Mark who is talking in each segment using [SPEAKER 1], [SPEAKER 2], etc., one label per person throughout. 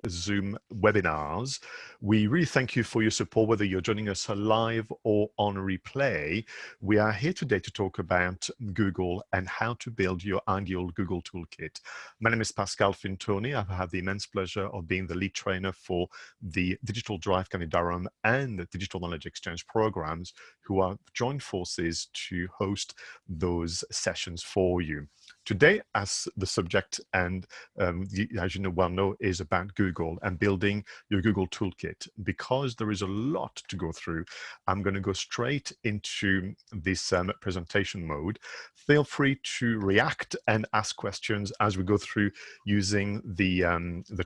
[SPEAKER 1] Zoom webinars. We really thank you for your support, whether you're joining us live or on replay. We are here today to talk about Google and how to build your ideal Google Toolkit. My name is Pascal Fintoni. I've had the immense pleasure of being the lead trainer for the Digital Drive County Durham and the Digital Knowledge Exchange programs, who are joined forces to host those sessions for you. Today, as the subject and as you well know, is about Google and building your Google Toolkit. Because there is a lot to go through, I'm going to go straight into this presentation mode. Feel free to react and ask questions as we go through using the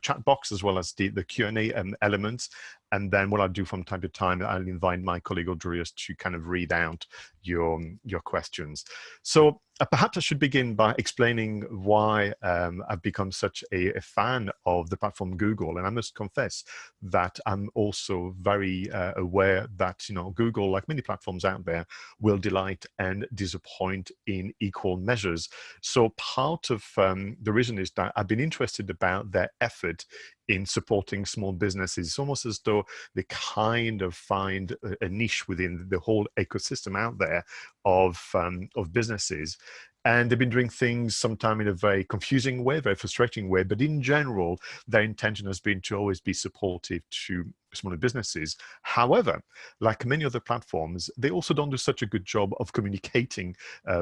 [SPEAKER 1] chat box as well as the Q&A elements. And then what I'll do from time to time, I'll invite my colleague Audrius to kind of read out your questions. So perhaps I should begin by explaining why I've become such a fan of the platform Google. And I must confess that I'm also very aware that, Google, like many platforms out there, will delight and disappoint in equal measures. So part of the reason is that I've been interested about their effort in supporting small businesses. It's almost as though they kind of find a niche within the whole ecosystem out there of businesses. And they've been doing things sometimes in a very confusing way, very frustrating way, but in general, their intention has been to always be supportive to smaller businesses. However, like many other platforms, they also don't do such a good job of communicating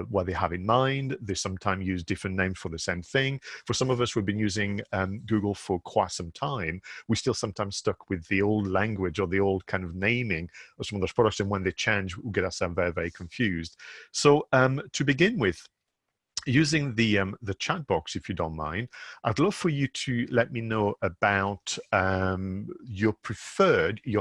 [SPEAKER 1] what they have in mind. They sometimes use different names for the same thing. For some of us who've been using Google for quite some time, we're still sometimes stuck with the old language or the old kind of naming of some of those products, and when they change, we get ourselves very, very confused. So to begin with, using the chat box, if you don't mind, I'd love for you to let me know about your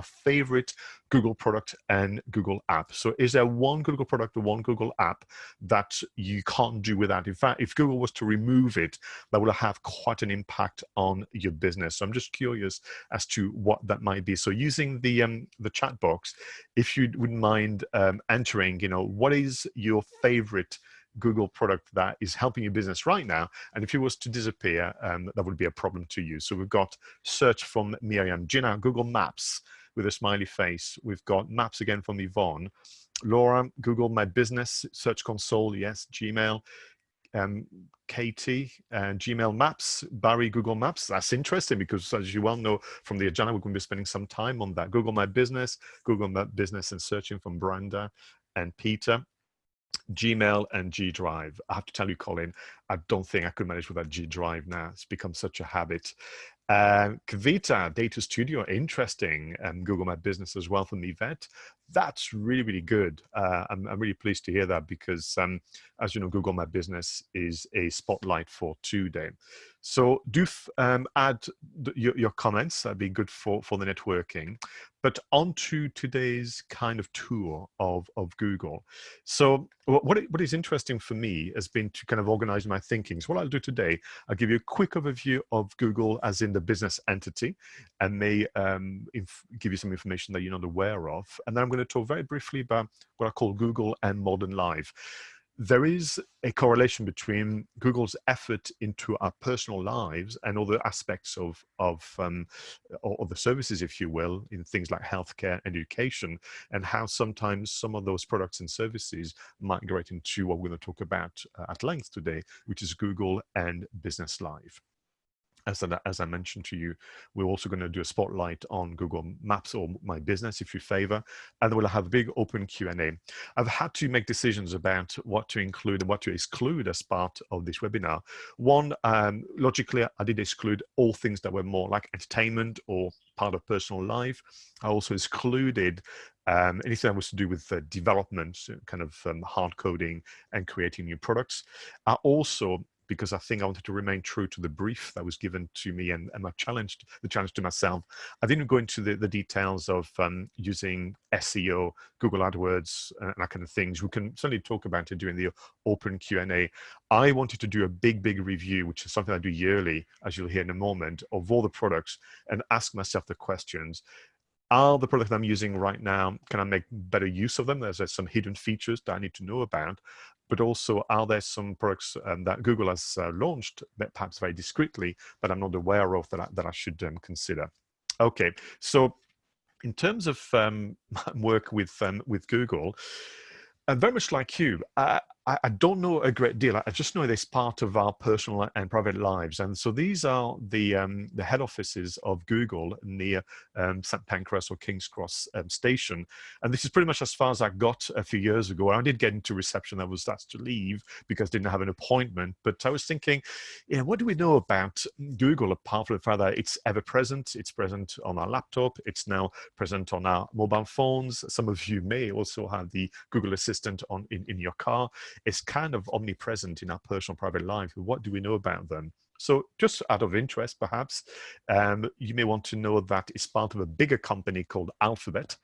[SPEAKER 1] favorite Google product and Google app. So is there one Google product or one Google app that you can't do without? In fact, if Google was to remove it, that would have quite an impact on your business. So I'm just curious as to what that might be. So using the chat box, if you wouldn't mind entering, what is your favorite Google product that is helping your business right now, and if it was to disappear, that would be a problem to you. So we've got search from Miriam, Gina, Google Maps with a smiley face. We've got Maps again from Yvonne. Laura, Google My Business, Search Console, yes. Gmail, Katie, Gmail Maps, Barry, Google Maps. That's interesting because, as you well know from the agenda, we're going to be spending some time on that. Google My Business, Google My Business and searching from Brenda and Peter. Gmail and G Drive. I have to tell you, Colin, I don't think I could manage without G Drive now. It's become such a habit. Kavita, Data Studio, interesting. And Google My Business as well from Yvette. That's really, really good. I'm really pleased to hear that because, as you know, Google My Business is a spotlight for today. So do add your comments. That'd be good for the networking. But on to today's kind of tour of Google. So what is interesting for me has been to kind of organize my thinking. So what I'll do today, I'll give you a quick overview of Google as in the business entity, and may give you some information that you're not aware of. And then I'm going to talk very briefly about what I call Google and modern life. There is a correlation between Google's effort into our personal lives and other aspects of the services, if you will, in things like healthcare and education, and how sometimes some of those products and services migrate into what we're going to talk about at length today, which is Google and business life. As I mentioned to you, we're also going to do a spotlight on Google Maps or My Business, if you favor, and we'll have a big open Q&A. I've had to make decisions about what to include and what to exclude as part of this webinar. One, logically, I did exclude all things that were more like entertainment or part of personal life. I also excluded anything that was to do with development, kind of hard coding and creating new products. I also, because I think I wanted to remain true to the brief that was given to me and the challenge to myself, I didn't go into the details of using SEO, Google AdWords, and that kind of things. We can certainly talk about it during the open Q&A. I wanted to do a big review, which is something I do yearly, as you'll hear in a moment, of all the products and ask myself the questions. Are the products I'm using right now, can I make better use of them? There's some hidden features that I need to know about, but also are there some products that Google has launched, perhaps very discreetly, that I'm not aware of that I should consider? Okay, so in terms of work with Google, very much like you, I don't know a great deal. I just know this part of our personal and private lives, and so these are the head offices of Google near St Pancras or King's Cross station, and this is pretty much as far as I got a few years ago. I did get into reception. I was asked to leave because I didn't have an appointment, but I was thinking, what do we know about Google apart from the fact that it's ever present? It's present on our laptop. It's now present on our mobile phones. Some of you may also have the Google Assistant in your car. It's kind of omnipresent in our personal private life. What do we know about them? So just out of interest, perhaps, you may want to know that it's part of a bigger company called Alphabet.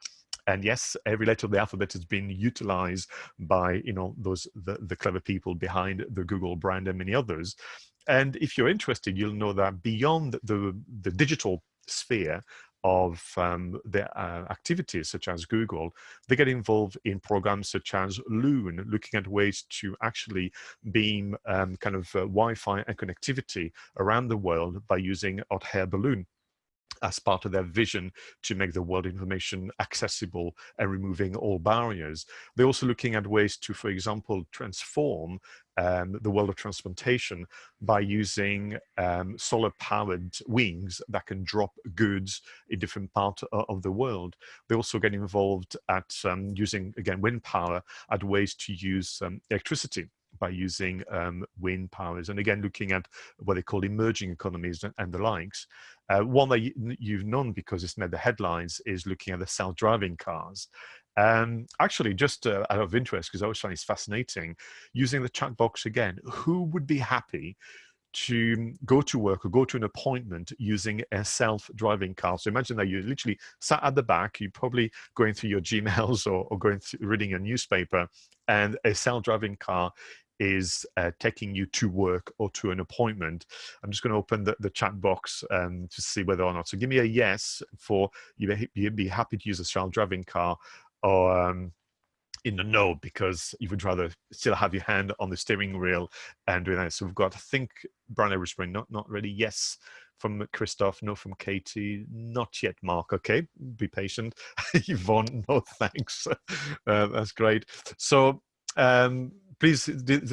[SPEAKER 1] And yes, every letter of the alphabet has been utilized by the clever people behind the Google brand and many others. And if you're interested, you'll know that beyond the digital sphere of their activities, such as Google, they get involved in programs such as Loon, looking at ways to actually beam Wi-Fi and connectivity around the world by using hot air balloon as part of their vision to make the world information accessible and removing all barriers. They're also looking at ways to, for example, transform the world of transportation by using solar-powered wings that can drop goods in different parts of the world. They also get involved at using, again, wind power, at ways to use electricity by using wind powers, and again looking at what they call emerging economies and the likes. One that you've known because it's made the headlines is looking at the self-driving cars. Actually, just out of interest, because I always find it's fascinating, using the chat box again, who would be happy to go to work or go to an appointment using a self-driving car? So imagine that you literally sat at the back, you're probably going through your Gmails or going through reading a newspaper, and a self-driving car is taking you to work or to an appointment. I'm just going to open the chat box to see whether or not. So give me a yes for you'd be happy to use a self-driving car, or in the no because you would rather still have your hand on the steering wheel and doing that. So we've got, I think, Brian Everspring, not really yes from Christoph, no from Katie, not yet Mark. Okay, be patient. Yvonne, no thanks. That's great. So please,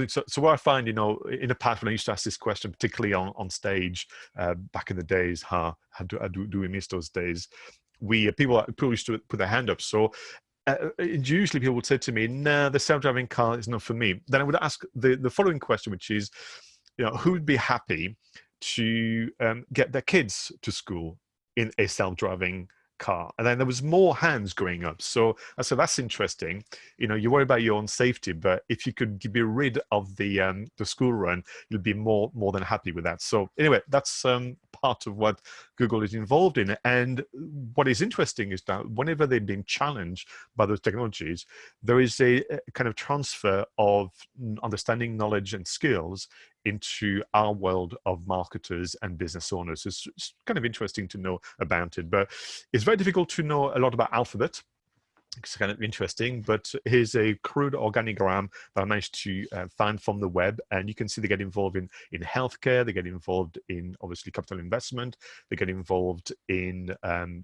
[SPEAKER 1] so what I find, in the past when I used to ask this question, particularly on stage back in the days, how do we miss those days? People used to put their hand up. So usually people would say to me, "No, the self-driving car is not for me." Then I would ask the following question, which is, who would be happy to get their kids to school in a self-driving car? And then there was more hands going up. So I said, that's interesting. You worry about your own safety, but if you could be rid of the school run, you'll be more than happy with that. So anyway, that's part of what Google is involved in. And what is interesting is that whenever they've been challenged by those technologies, there is a kind of transfer of understanding, knowledge, and skills into our world of marketers and business owners. It's kind of interesting to know about it, but it's very difficult to know a lot about Alphabet. It's kind of interesting, but here's a crude organigram that I managed to find from the web, and you can see they get involved in healthcare, they get involved in, obviously, capital investment, they get involved in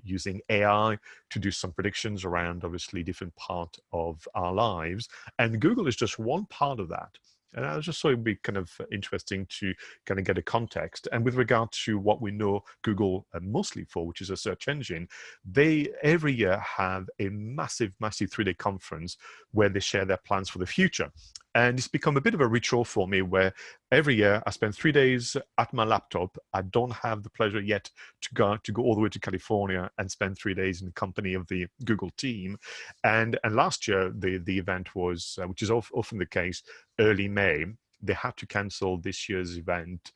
[SPEAKER 1] using AI to do some predictions around, obviously, different part of our lives, and Google is just one part of that. And I just thought it'd be kind of interesting to kind of get a context. And with regard to what we know Google mostly for, which is a search engine, they every year have a massive 3-day conference where they share their plans for the future. And it's become a bit of a ritual for me where every year I spend 3 days at my laptop. I don't have the pleasure yet to go all the way to California and spend 3 days in the company of the Google team. And last year, the event was, which is often the case, early May. They had to cancel this year's event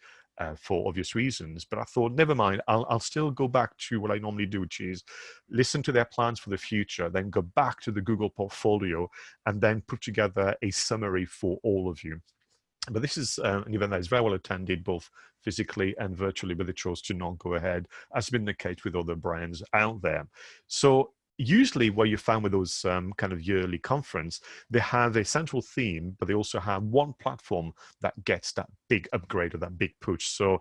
[SPEAKER 1] for obvious reasons, but I thought, never mind, I'll still go back to what I normally do, which is listen to their plans for the future, then go back to the Google portfolio, and then put together a summary for all of you. But this is an event that is very well attended, both physically and virtually, but they chose to not go ahead, as has been the case with other brands out there. So usually what you found with those kind of yearly conference, they have a central theme, but they also have one platform that gets that big upgrade or that big push. So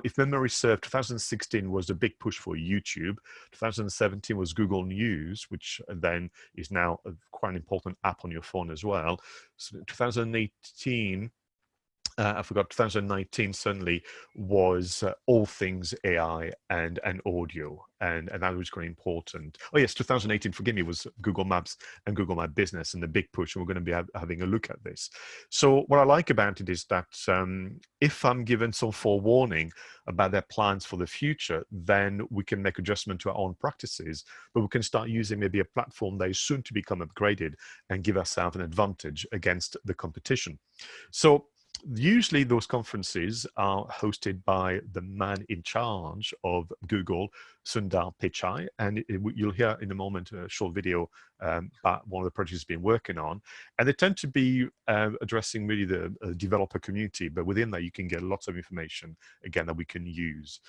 [SPEAKER 1] if memory served, 2016 was the big push for YouTube. 2017 was Google News, which then is now quite an important app on your phone as well. So 2018, I forgot, 2019 certainly was all things AI and audio, and that was very important. Oh yes, 2018, forgive me, was Google Maps and Google My Business and the big push, and we're going to be having a look at this. So what I like about it is that if I'm given some forewarning about their plans for the future, then we can make adjustment to our own practices, but we can start using maybe a platform that is soon to become upgraded and give ourselves an advantage against the competition. So usually those conferences are hosted by the man in charge of Google, Sundar Pichai, and you'll hear in a moment a short video about one of the projects he's been working on. And they tend to be addressing really the developer community, but within that you can get lots of information, again, that we can use.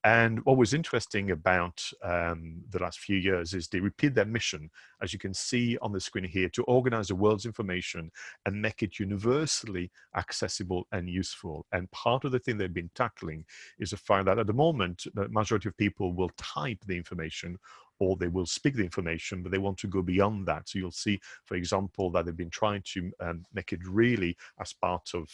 [SPEAKER 1] And what was interesting about the last few years is they repeat their mission, as you can see on the screen here, to organize the world's information and make it universally accessible and useful. And part of the thing they've been tackling is the fact that at the moment, the majority of people will type the information or they will speak the information, but they want to go beyond that. So you'll see, for example, that they've been trying to make it really as part of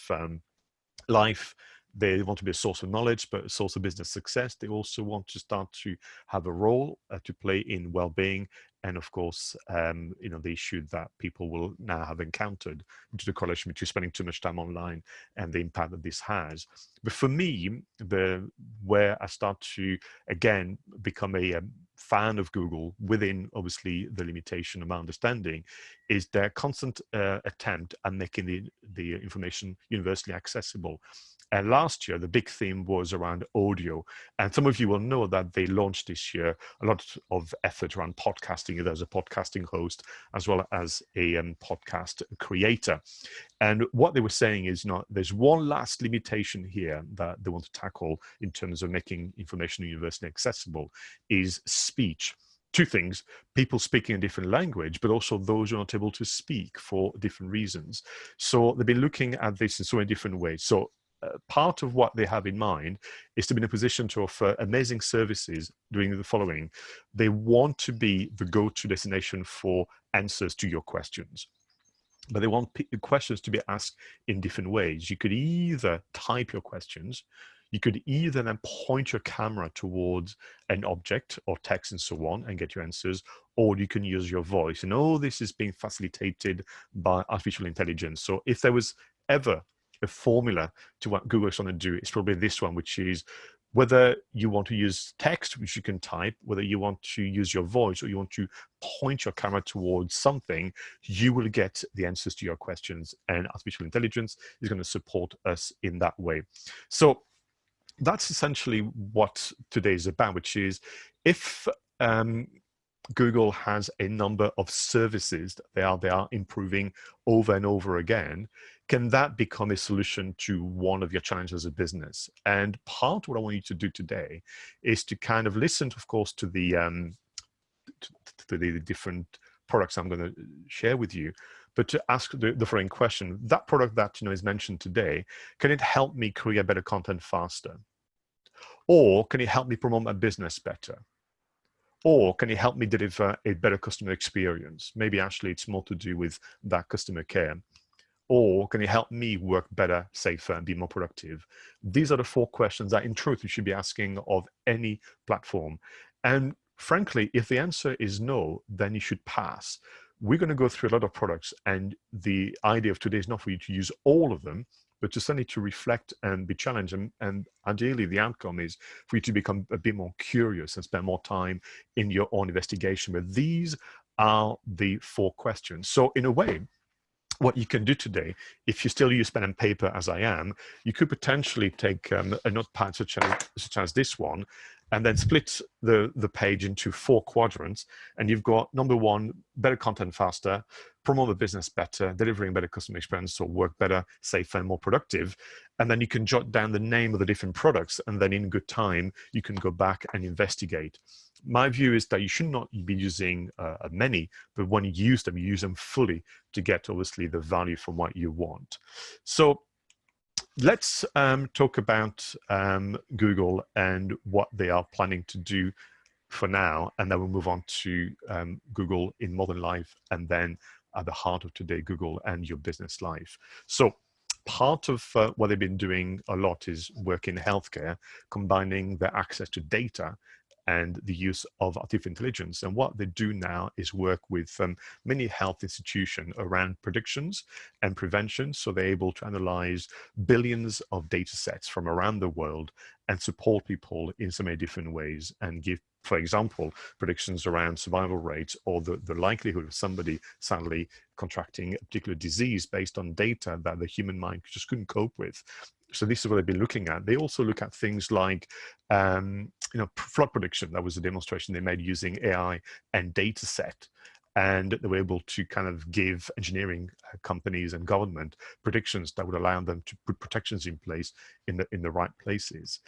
[SPEAKER 1] life. They want to be a source of knowledge, but a source of business success. They also want to start to have a role to play in well-being, and of course, you know, the issue that people will now have encountered due to the correlation between spending too much time online and the impact that this has. But for me, where I start to again become a fan of Google, within obviously the limitation of my understanding, is their constant attempt at making the information universally accessible. And last year, the big theme was around audio. And some of you will know that they launched this year a lot of effort around podcasting. There's a podcasting host as well as a podcast creator. And what they were saying is, there's one last limitation here that they want to tackle in terms of making information universally accessible, is speech. Two things: people speaking a different language, but also those who are not able to speak for different reasons. So they've been looking at this in so many different ways. So part of what they have in mind is to be in a position to offer amazing services doing the following. They want to be the go-to destination for answers to your questions, but they want questions to be asked in different ways. You could either type your questions, you could either then point your camera towards an object or text and so on and get your answers, or you can use your voice. And all this is being facilitated by artificial intelligence. So if there was ever a formula to what Google is trying to do, it's probably this one, which is whether you want to use text, which you can type, whether you want to use your voice or you want to point your camera towards something, you will get the answers to your questions, and artificial intelligence is going to support us in that way. So that's essentially what today is about, which is if Google has a number of services that they are improving over and over again, can that become a solution to one of your challenges as a business? And part of what I want you to do today is to kind of listen, of course, to the different products I'm going to share with you, but to ask the following question: that product that is mentioned today, can it help me create better content faster? Or can it help me promote my business better? Or can it help me deliver a better customer experience? Maybe actually it's more to do with that customer care. Or can it help me work better, safer, and be more productive? These are the four questions that in truth you should be asking of any platform. And frankly, if the answer is no, then you should pass. We're going to go through a lot of products, and the idea of today is not for you to use all of them, but to certainly to reflect and be challenged. And ideally, the outcome is for you to become a bit more curious and spend more time in your own investigation. But these are the four questions. So in a way, what you can do today, if you still use pen and paper as I am, you could potentially take a notepad such as this one and then split the page into 4 quadrants. And you've got number 1, better content faster, promote the business better, delivering better customer experience, so work better, safer, and more productive. And then you can jot down the name of the different products, and then in good time, you can go back and investigate. My view is that you should not be using many, but when you use them fully to get, obviously, the value from what you want. So let's talk about Google and what they are planning to do for now, and then we'll move on to Google in modern life, and then at the heart of today, Google and your business life. So part of what they've been doing a lot is work in healthcare, combining their access to data and the use of artificial intelligence. And what they do now is work with many health institutions around predictions and prevention. So they're able to analyze billions of data sets from around the world and support people in so many different ways, and give, for example, predictions around survival rates or the likelihood of somebody sadly contracting a particular disease based on data that the human mind just couldn't cope with. So this is what they've been looking at. They also look at things like flood prediction. That was a demonstration they made using AI and data set. And they were able to kind of give engineering companies and government predictions that would allow them to put protections in place in the right places.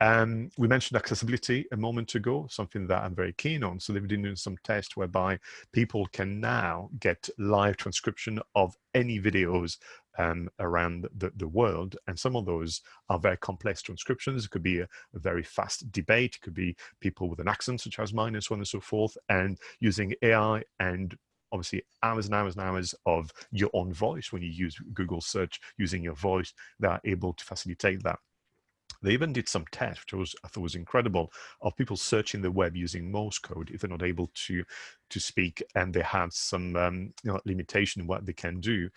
[SPEAKER 1] We mentioned accessibility a moment ago, something that I'm very keen on. So they've been doing some tests whereby people can now get live transcription of any videos around the world. And some of those are very complex transcriptions. It could be a very fast debate. It could be people with an accent, such as mine, and so on and so forth. And using AI and obviously hours and hours and hours of your own voice, when you use Google search using your voice, they are able to facilitate that. They even did some tests, which I thought was incredible, of people searching the web using Morse code if they're not able to speak, and they have some limitation in what they can do.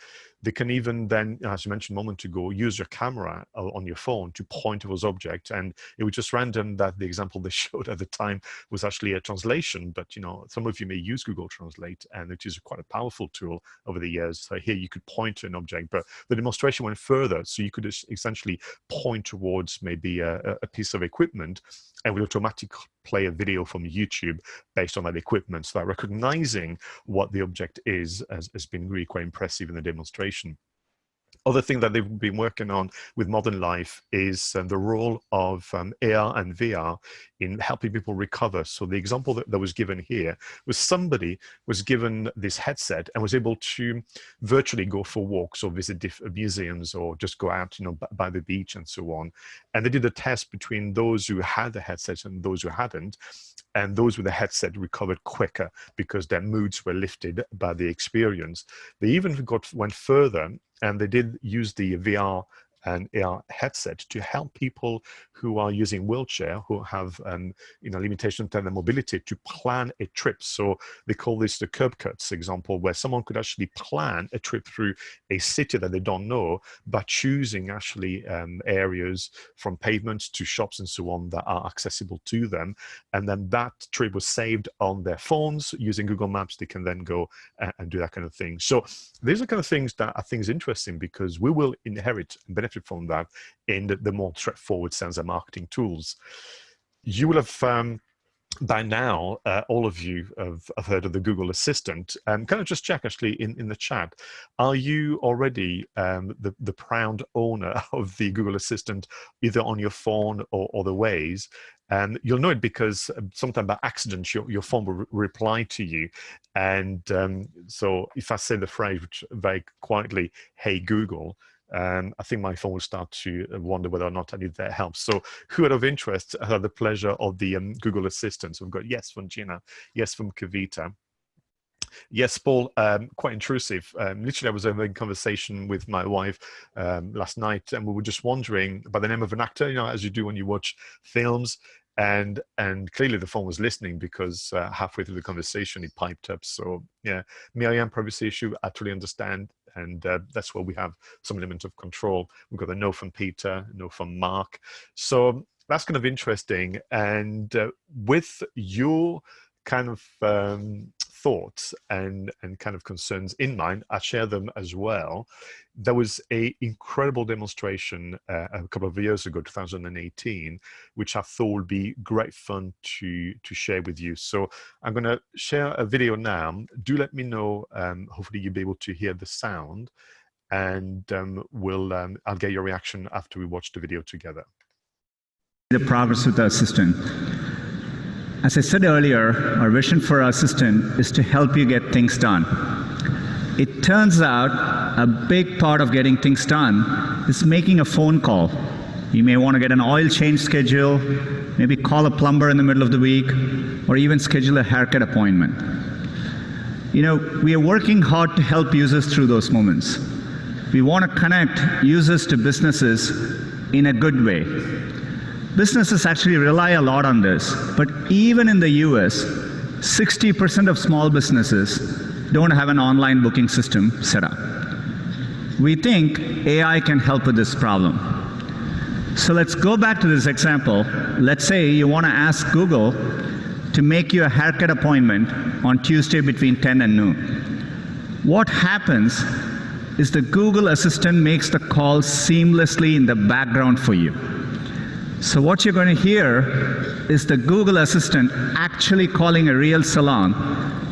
[SPEAKER 1] They can even then, as you mentioned a moment ago, use your camera on your phone to point to those objects. And it was just random that the example they showed at the time was actually a translation. But some of you may use Google Translate, and it is quite a powerful tool over the years. So here you could point to an object, but the demonstration went further. So you could essentially point towards maybe a piece of equipment, and will automatically play a video from YouTube based on that equipment. So that recognizing what the object is has been really quite impressive in the demonstration. Other thing that they've been working on with modern life is the role of AR and VR in helping people recover. So the example that was given here was somebody was given this headset and was able to virtually go for walks or visit museums or just go out, by the beach and so on. And they did a test between those who had the headset and those who hadn't. And those with the headset recovered quicker because their moods were lifted by the experience. They even went further, and they did use the VR and AR headset to help people who are using wheelchair, who have limitation to their mobility, to plan a trip. So they call this the curb cuts example, where someone could actually plan a trip through a city that they don't know, by choosing actually areas from pavements to shops and so on that are accessible to them. And then that trip was saved on their phones using Google Maps. They can then go and do that kind of thing. So these are kind of things that I think is interesting, because we will inherit and benefit from that in the more straightforward sense of marketing tools. You will have by now, all of you have heard of the Google Assistant. Can I just check, actually, in the chat, are you already the proud owner of the Google Assistant, either on your phone or other ways? And you'll know it because sometime by accident, your phone will reply to you. And so if I say the phrase very quietly, "Hey Google," I think my phone will start to wonder whether or not I need their help. So who out of interest had the pleasure of the Google Assistant? So we've got yes from Gina, yes from Kavita. Yes, Paul, quite intrusive. Literally, I was having a conversation with my wife last night, and we were just wondering by the name of an actor, as you do when you watch films. And clearly the phone was listening, because halfway through the conversation, it piped up. So yeah, Miriam, privacy issue, I totally understand. And that's where we have some element of control. We've got a no from Peter, no from Mark. So that's kind of interesting. And with your kind of thoughts and kind of concerns in mind. I share them as well. There was an incredible demonstration a couple of years ago, 2018, which I thought would be great fun to share with you. So I'm going to share a video now. Do let me know. Hopefully you'll be able to hear the sound, and I'll get your reaction after we watch the video together.
[SPEAKER 2] The progress with the assistant. As I said earlier, our vision for our assistant is to help you get things done. It turns out a big part of getting things done is making a phone call. You may want to get an oil change schedule, maybe call a plumber in the middle of the week, or even schedule a haircut appointment. You know, we are working hard to help users through those moments. We want to connect users to businesses in a good way. Businesses actually rely a lot on this, but even in the US, 60% of small businesses don't have an online booking system set up. We think AI can help with this problem. So let's go back to this example. Let's say you want to ask Google to make you a haircut appointment on Tuesday between 10 and noon. What happens is the Google Assistant makes the call seamlessly in the background for you. So what you're going to hear is the Google Assistant actually calling a real salon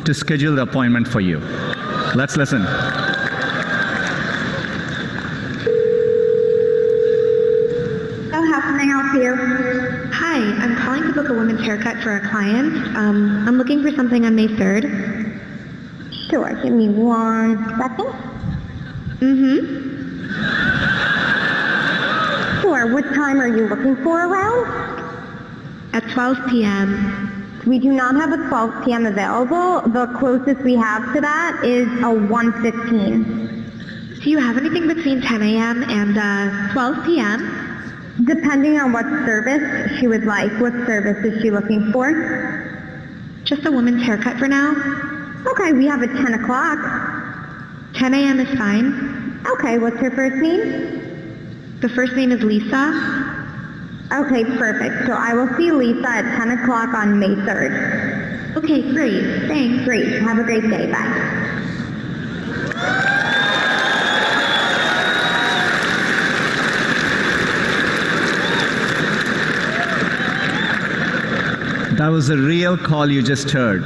[SPEAKER 2] to schedule the appointment for you. Let's listen.
[SPEAKER 3] How can I help you?
[SPEAKER 4] Hi, I'm calling to book a women's haircut for a client. I'm looking for something on May 3rd.
[SPEAKER 3] Sure, give me 1 second. Sure, what time are you looking for around?
[SPEAKER 4] At 12 p.m.
[SPEAKER 3] We do not have a 12 p.m. available. The closest we have to that is a 1:15.
[SPEAKER 4] Do you have anything between 10 a.m. and 12 p.m.?
[SPEAKER 3] Depending on what service she would like. What service is she looking for?
[SPEAKER 4] Just a woman's haircut for now.
[SPEAKER 3] Okay, we have a 10 o'clock.
[SPEAKER 4] 10 a.m. is fine.
[SPEAKER 3] Okay, what's her first name?
[SPEAKER 4] The first name is Lisa.
[SPEAKER 3] Okay, perfect. So I will see Lisa at 10 o'clock on May 3rd.
[SPEAKER 4] Okay, great. Thanks.
[SPEAKER 3] Great. Have a great day. Bye.
[SPEAKER 2] That was a real call you just heard.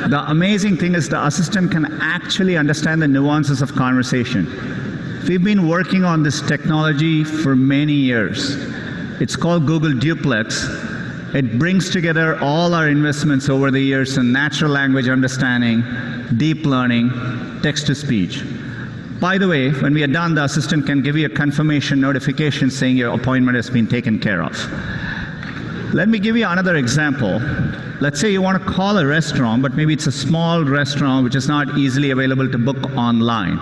[SPEAKER 2] The amazing thing is the assistant can actually understand the nuances of conversation. We've been working on this technology for many years. It's called Google Duplex. It brings together all our investments over the years in natural language understanding, deep learning, text-to-speech. By the way, when we are done, the assistant can give you a confirmation notification saying your appointment has been taken care of. Let me give you another example. Let's say you want to call a restaurant, but maybe it's a small restaurant which is not easily available to book online.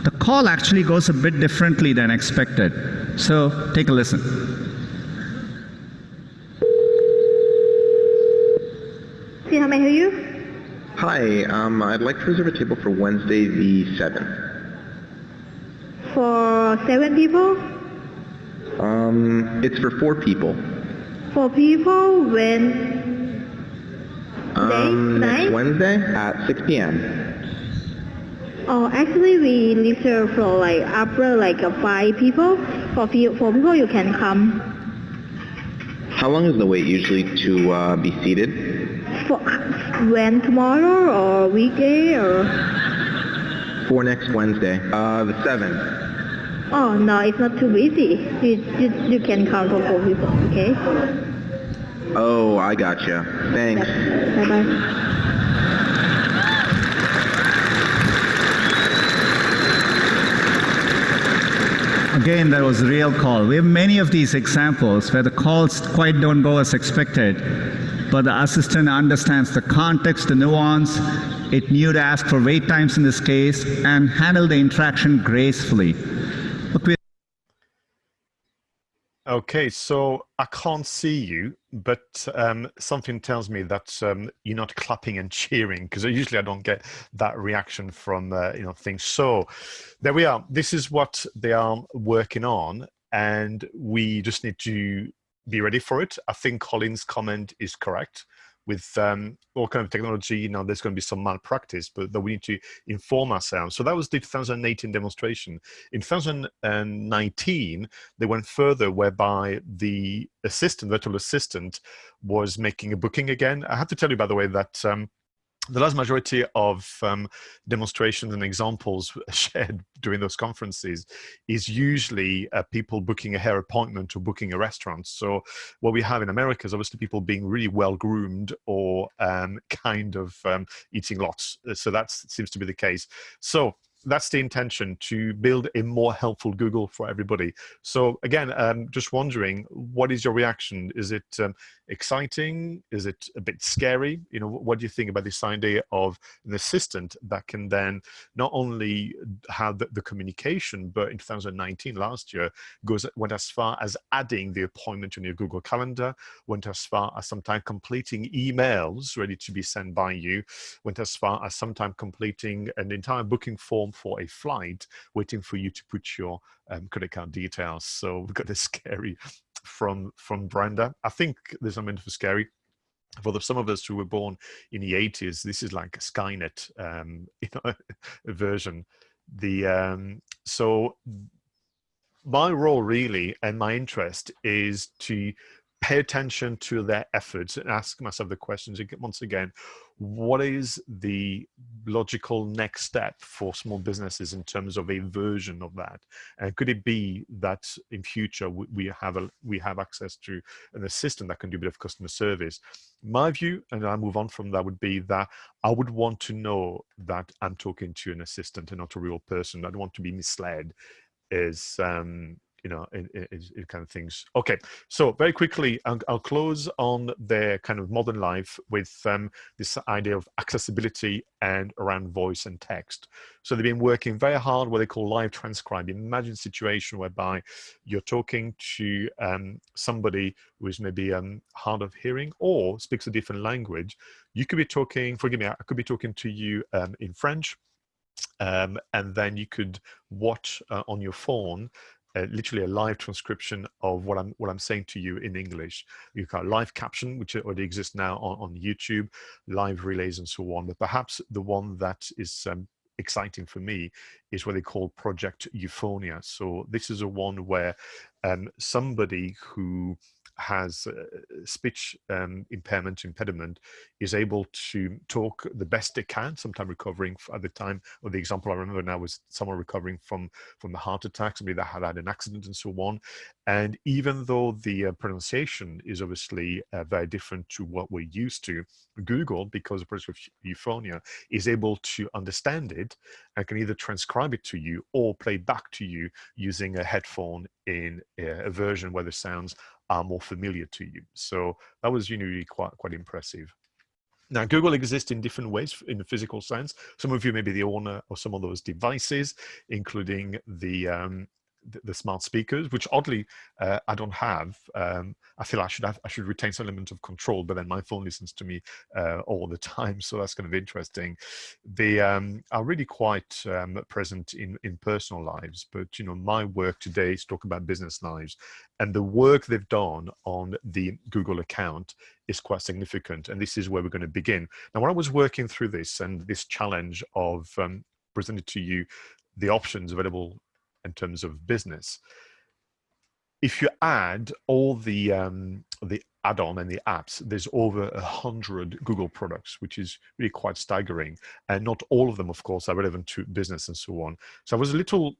[SPEAKER 2] The call actually goes a bit differently than expected. So take a listen.
[SPEAKER 3] See how may I help you?
[SPEAKER 5] Hi, I'd like to reserve a table for Wednesday the 7th.
[SPEAKER 3] For 7 people?
[SPEAKER 5] It's for 4 people.
[SPEAKER 3] 4 people when?
[SPEAKER 5] Next Wednesday at 6 p.m.
[SPEAKER 3] Oh, actually we reserve for like after like 5 people. For 4 people you can come.
[SPEAKER 5] How long is the wait usually to be seated?
[SPEAKER 3] For when, tomorrow or weekday or?
[SPEAKER 5] For next Wednesday, the 7th.
[SPEAKER 3] Oh no, it's not too busy. You can come for 4 people, okay?
[SPEAKER 5] Oh, I gotcha. Thanks.
[SPEAKER 3] Bye bye.
[SPEAKER 2] Again, that was a real call. We have many of these examples where the calls quite don't go as expected, but the assistant understands the context, the nuance. It knew to ask for wait times in this case and handle the interaction gracefully. Look,
[SPEAKER 1] Okay, so I can't see you, but something tells me that you're not clapping and cheering, because usually I don't get that reaction from things. So there we are. This is what they are working on, and we just need to be ready for it. I think Colin's comment is correct. with all kind of technology, you know, there's going to be some malpractice, but that we need to inform ourselves. So that was the 2018 demonstration. In 2019, they went further, whereby the assistant, virtual assistant, was making a booking again. I have to tell you, by the way, that the large majority of demonstrations and examples shared during those conferences is usually people booking a hair appointment or booking a restaurant. So what we have in America is obviously people being really well groomed or kind of eating lots. So that seems to be the case. So that's the intention, to build a more helpful Google for everybody. So again, just wondering, what is your reaction? Is it exciting? Is it a bit scary? You know, what do you think about this idea of an assistant that can then not only have the communication, but in 2019, last year, went as far as adding the appointment on your Google Calendar, went as far as sometimes completing emails ready to be sent by you, went as far as sometimes completing an entire booking form for a flight, waiting for you to put your credit card details. So we've got this scary from Brenda. I think there's something for scary. For some of us who were born in the 80s, this is like a Skynet you know, version. So my role really, and my interest, is to pay attention to their efforts and ask myself the questions once again: what is the logical next step for small businesses in terms of a version of that? And could it be that in future we have access to an assistant that can do a bit of customer service? My view, and I'll move on from that, would be that I would want to know that I'm talking to an assistant and not a real person. I don't want to be misled as you know, in kind of things. Okay, so very quickly, I'll close on their kind of modern life with this idea of accessibility and around voice and text. So they've been working very hard what they call live transcribe. Imagine a situation whereby you're talking to somebody who is maybe hard of hearing or speaks a different language. You could be talking, forgive me, I could be talking to you in French, and then you could watch on your phone literally a live transcription of what I'm saying to you in English. You've got live caption, which already exists now on YouTube, live relays and so on. But perhaps the one that is exciting for me is what they call Project Euphonia. So this is a one where somebody who has speech impediment is able to talk the best they can, sometimes recovering at the time of the example I remember now was someone recovering from a heart attack, somebody that had an accident and so on. And even though the pronunciation is obviously very different to what we're used to, Google, because of Project Euphonia, is able to understand it and can either transcribe it to you or play back to you using a headphone in a version where the sounds are more familiar to you. So that was really quite impressive. Now, Google exists in different ways in the physical sense. Some of you may be the owner of some of those devices, including the smart speakers, which oddly I don't have. I feel I should retain some element of control, but then my phone listens to me all the time, so that's kind of interesting. They are really quite present in personal lives, but you know, my work today is talk about business lives, and the work they've done on the Google account is quite significant, and this is where we're going to begin. Now, when I was working through this and this challenge of presenting to you the options available in terms of business, if you add all the add-on and the apps, there's over 100 Google products, which is really quite staggering. And not all of them, of course, are relevant to business and so on. So I was a little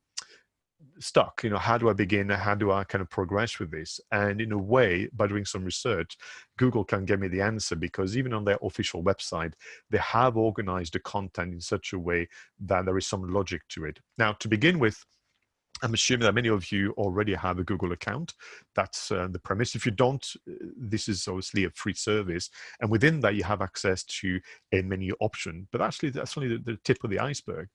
[SPEAKER 1] stuck, you know, how do I begin? How do I kind of progress with this? And in a way, by doing some research, Google can give me the answer, because even on their official website, they have organized the content in such a way that there is some logic to it. Now, to begin with, I'm assuming that many of you already have a Google account. That's the premise. If you don't, this is obviously a free service. And within that, you have access to a menu option. But actually, that's only the tip of the iceberg.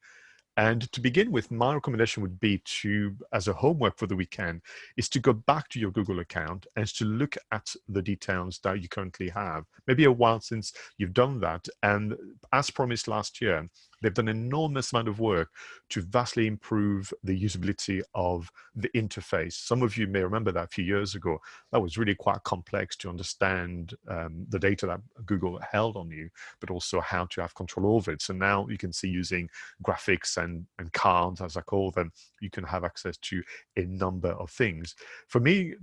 [SPEAKER 1] And to begin with, my recommendation would be to, as a homework for the weekend, is to go back to your Google account and to look at the details that you currently have. Maybe a while since you've done that. And as promised last year, They've done an enormous amount of work to vastly improve the usability of the interface. Some of you may remember that a few years ago, that was really quite complex to understand the data that Google held on you, but also how to have control over it. So now you can see using graphics and cards, as I call them, you can have access to a number of things. For me,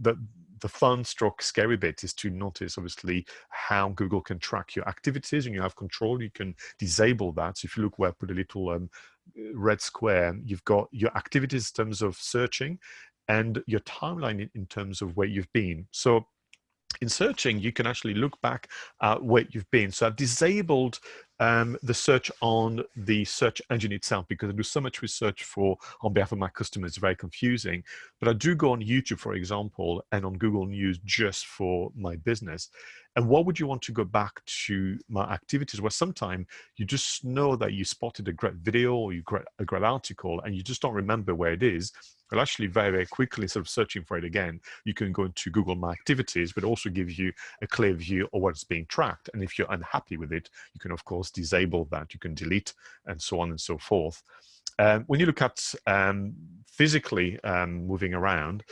[SPEAKER 1] the fun stroke scary bit is to notice obviously how Google can track your activities, and you have control. You can disable that. So if you look where I put a little red square, you've got your activities in terms of searching and your timeline in terms of where you've been. So in searching, you can actually look back at where you've been. So I've disabled the search on the search engine itself because I do so much research on behalf of my customers. It's very confusing. But I do go on YouTube, for example, and on Google News just for my business. And what would you want to go back to my activities? Well, sometimes you just know that you spotted a great video or a great article and you just don't remember where it is. Well, actually, very, very quickly, instead of searching for it again, you can go into Google My Activities, but also gives you a clear view of what's being tracked. And if you're unhappy with it, you can, of course, disable that. You can delete and so on and so forth. When you look at physically moving around,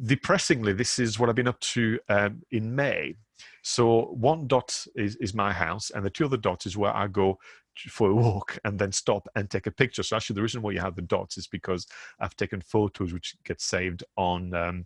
[SPEAKER 1] depressingly, this is what I've been up to in May. So one dot is my house, and the two other dots is where I go for a walk and then stop and take a picture. So actually the reason why you have the dots is because I've taken photos which get saved on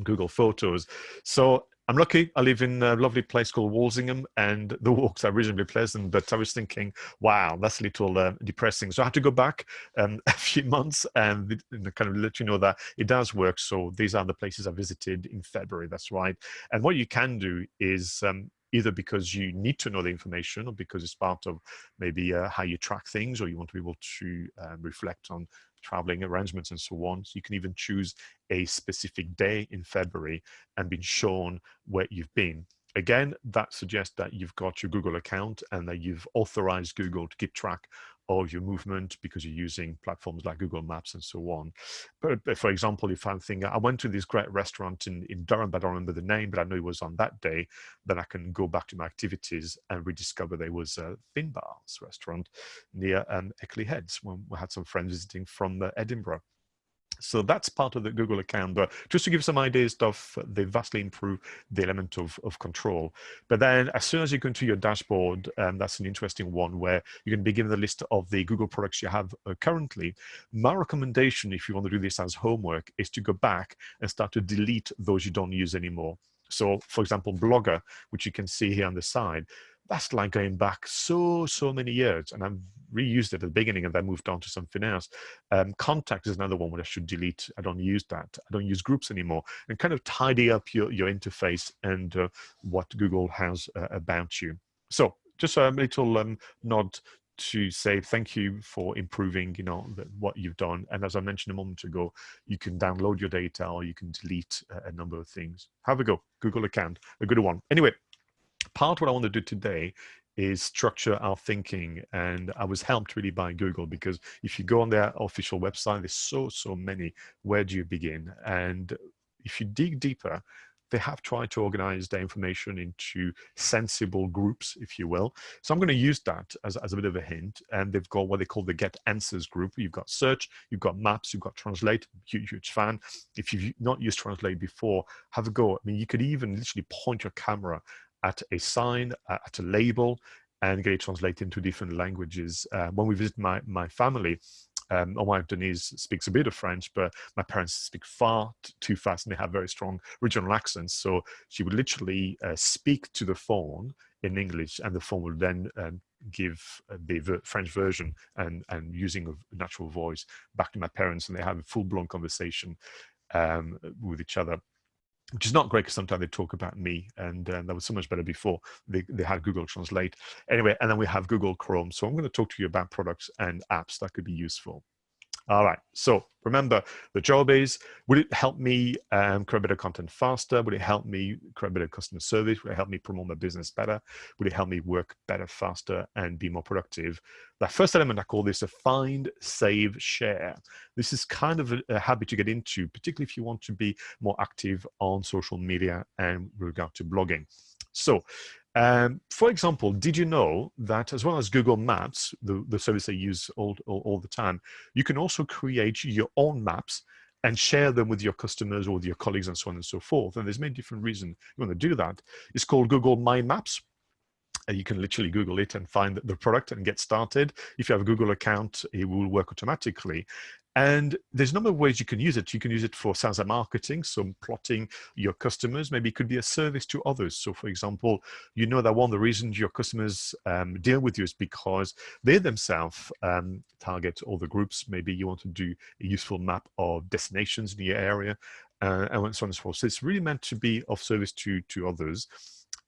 [SPEAKER 1] Google Photos. So I'm lucky. I live in a lovely place called Walsingham, and the walks are reasonably pleasant, but I was thinking, wow, that's a little depressing. So I had to go back a few months and kind of let you know that it does work. So these are the places I visited in February. That's right. And what you can do is either because you need to know the information or because it's part of maybe how you track things, or you want to be able to reflect on traveling arrangements and so on. So you can even choose a specific day in February and be shown where you've been. Again, that suggests that you've got your Google account and that you've authorized Google to keep track of your movement because you're using platforms like Google Maps and so on. But for example, if I'm thinking, I went to this great restaurant in Durham, but I don't remember the name, but I know it was on that day, then I can go back to my activities and rediscover there was a Finbar's restaurant near Eckley Heads when we had some friends visiting from Edinburgh. So that's part of the Google account, but just to give some ideas of, they vastly improve the element of control. But then as soon as you go into your dashboard, that's an interesting one where you can be given the list of the Google products you have currently. My recommendation, if you want to do this as homework, is to go back and start to delete those you don't use anymore. So for example, Blogger, which you can see here on the side, that's like going back so many years, and I've reused it at the beginning and then moved on to something else. Contact is another one where I should delete. I don't use that. I don't use groups anymore, and kind of tidy up your interface and what Google has about you. So just a little nod to say thank you for improving, what you've done. And as I mentioned a moment ago, you can download your data or you can delete a number of things. Have a go. Google account, a good one. Anyway, part of what I want to do today is structure our thinking, and I was helped really by Google, because if you go on their official website, there's so many. Where do you begin? And if you dig deeper, they have tried to organize their information into sensible groups, if you will. So I'm going to use that as a bit of a hint. And they've got what they call the Get Answers group. You've got search, you've got maps, you've got translate. Huge fan. If you've not used translate before, have a go. I mean, you could even literally point your camera at a sign, at a label, and get it translated into different languages. When we visit my family, my wife Denise speaks a bit of French, but my parents speak far too fast and they have very strong regional accents. So she would literally speak to the phone in English, and the phone will then give the French version and using a natural voice back to my parents, and they have a full-blown conversation with each other, which is not great because sometimes they talk about me, and that was so much better before they had Google Translate. Anyway, and then we have Google Chrome. So I'm going to talk to you about products and apps that could be useful. All right, so remember, the job is, would it help me create better content faster? Would it help me create better customer service? Would it help me promote my business better? Would it help me work better, faster, and be more productive? That first element, I call this a find, save, share. This is kind of a habit to get into, particularly if you want to be more active on social media and with regard to blogging. So For example, did you know that as well as Google Maps, the service I use all the time, you can also create your own maps and share them with your customers or with your colleagues and so on and so forth. And there's many different reasons you want to do that. It's called Google My Maps. You can literally Google it and find the product and get started. If you have a Google account, it will work automatically. And there's a number of ways you can use it. You can use it for sales and marketing, so plotting your customers. Maybe it could be a service to others. So for example, you know that one of the reasons your customers deal with you is because they themselves target all the groups. Maybe you want to do a useful map of destinations in your area, and so on and so forth. So it's really meant to be of service to others.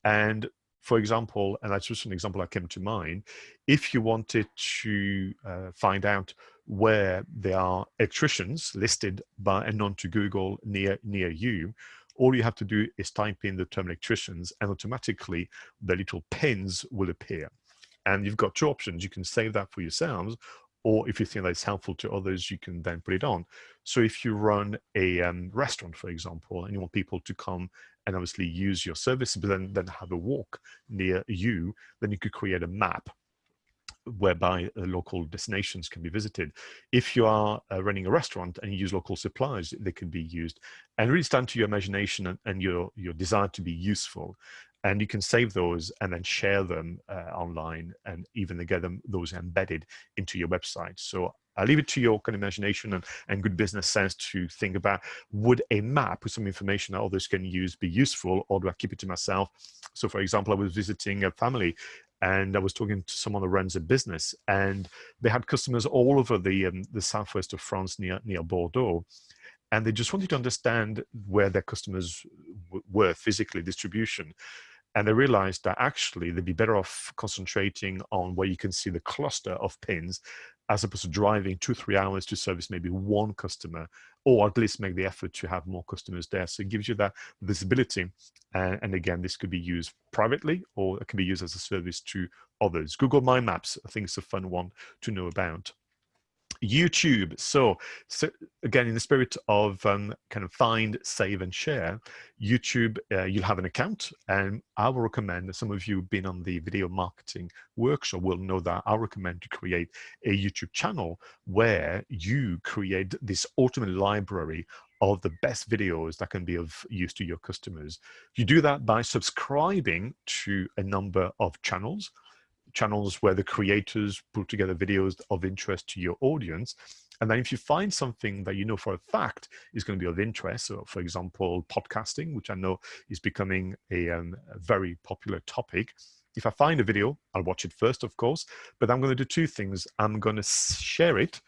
[SPEAKER 1] And for example, and that's just an example that came to mind, if you wanted to find out where there are electricians listed by and known to Google near you, all you have to do is type in the term electricians and automatically the little pins will appear. And you've got two options. You can save that for yourselves, or if you think that it's helpful to others, you can then put it on. So if you run a restaurant, for example, and you want people to come and obviously use your service, but then have a walk near you, then you could create a map whereby local destinations can be visited. If you are running a restaurant and you use local supplies, they can be used. And really stand to your imagination and your desire to be useful. And you can save those and then share them online, and even get those embedded into your website. So I'll leave it to your kind of imagination and good business sense to think about, would a map with some information that others can use be useful, or do I keep it to myself? So for example, I was visiting a family and I was talking to someone who runs a business, and they had customers all over the southwest of France near Bordeaux. And they just wanted to understand where their customers were physically, distribution. And they realized that actually they'd be better off concentrating on where you can see the cluster of pins, as opposed to driving 2-3 hours to service maybe one customer, or at least make the effort to have more customers there. So it gives you that visibility. And again, this could be used privately, or it can be used as a service to others. Google My Maps, I think it's a fun one to know about. YouTube. So again, in the spirit of kind of find, save, and share, YouTube, you'll have an account, and I will recommend, some of you who've been on the video marketing workshop will know that I recommend to create a YouTube channel where you create this ultimate library of the best videos that can be of use to your customers. You do that by subscribing to a number of channels where the creators put together videos of interest to your audience. And then if you find something that you know for a fact is going to be of interest, so for example, podcasting, which I know is becoming a very popular topic, if I find a video, I'll watch it first, of course, but I'm going to do two things. I'm going to share it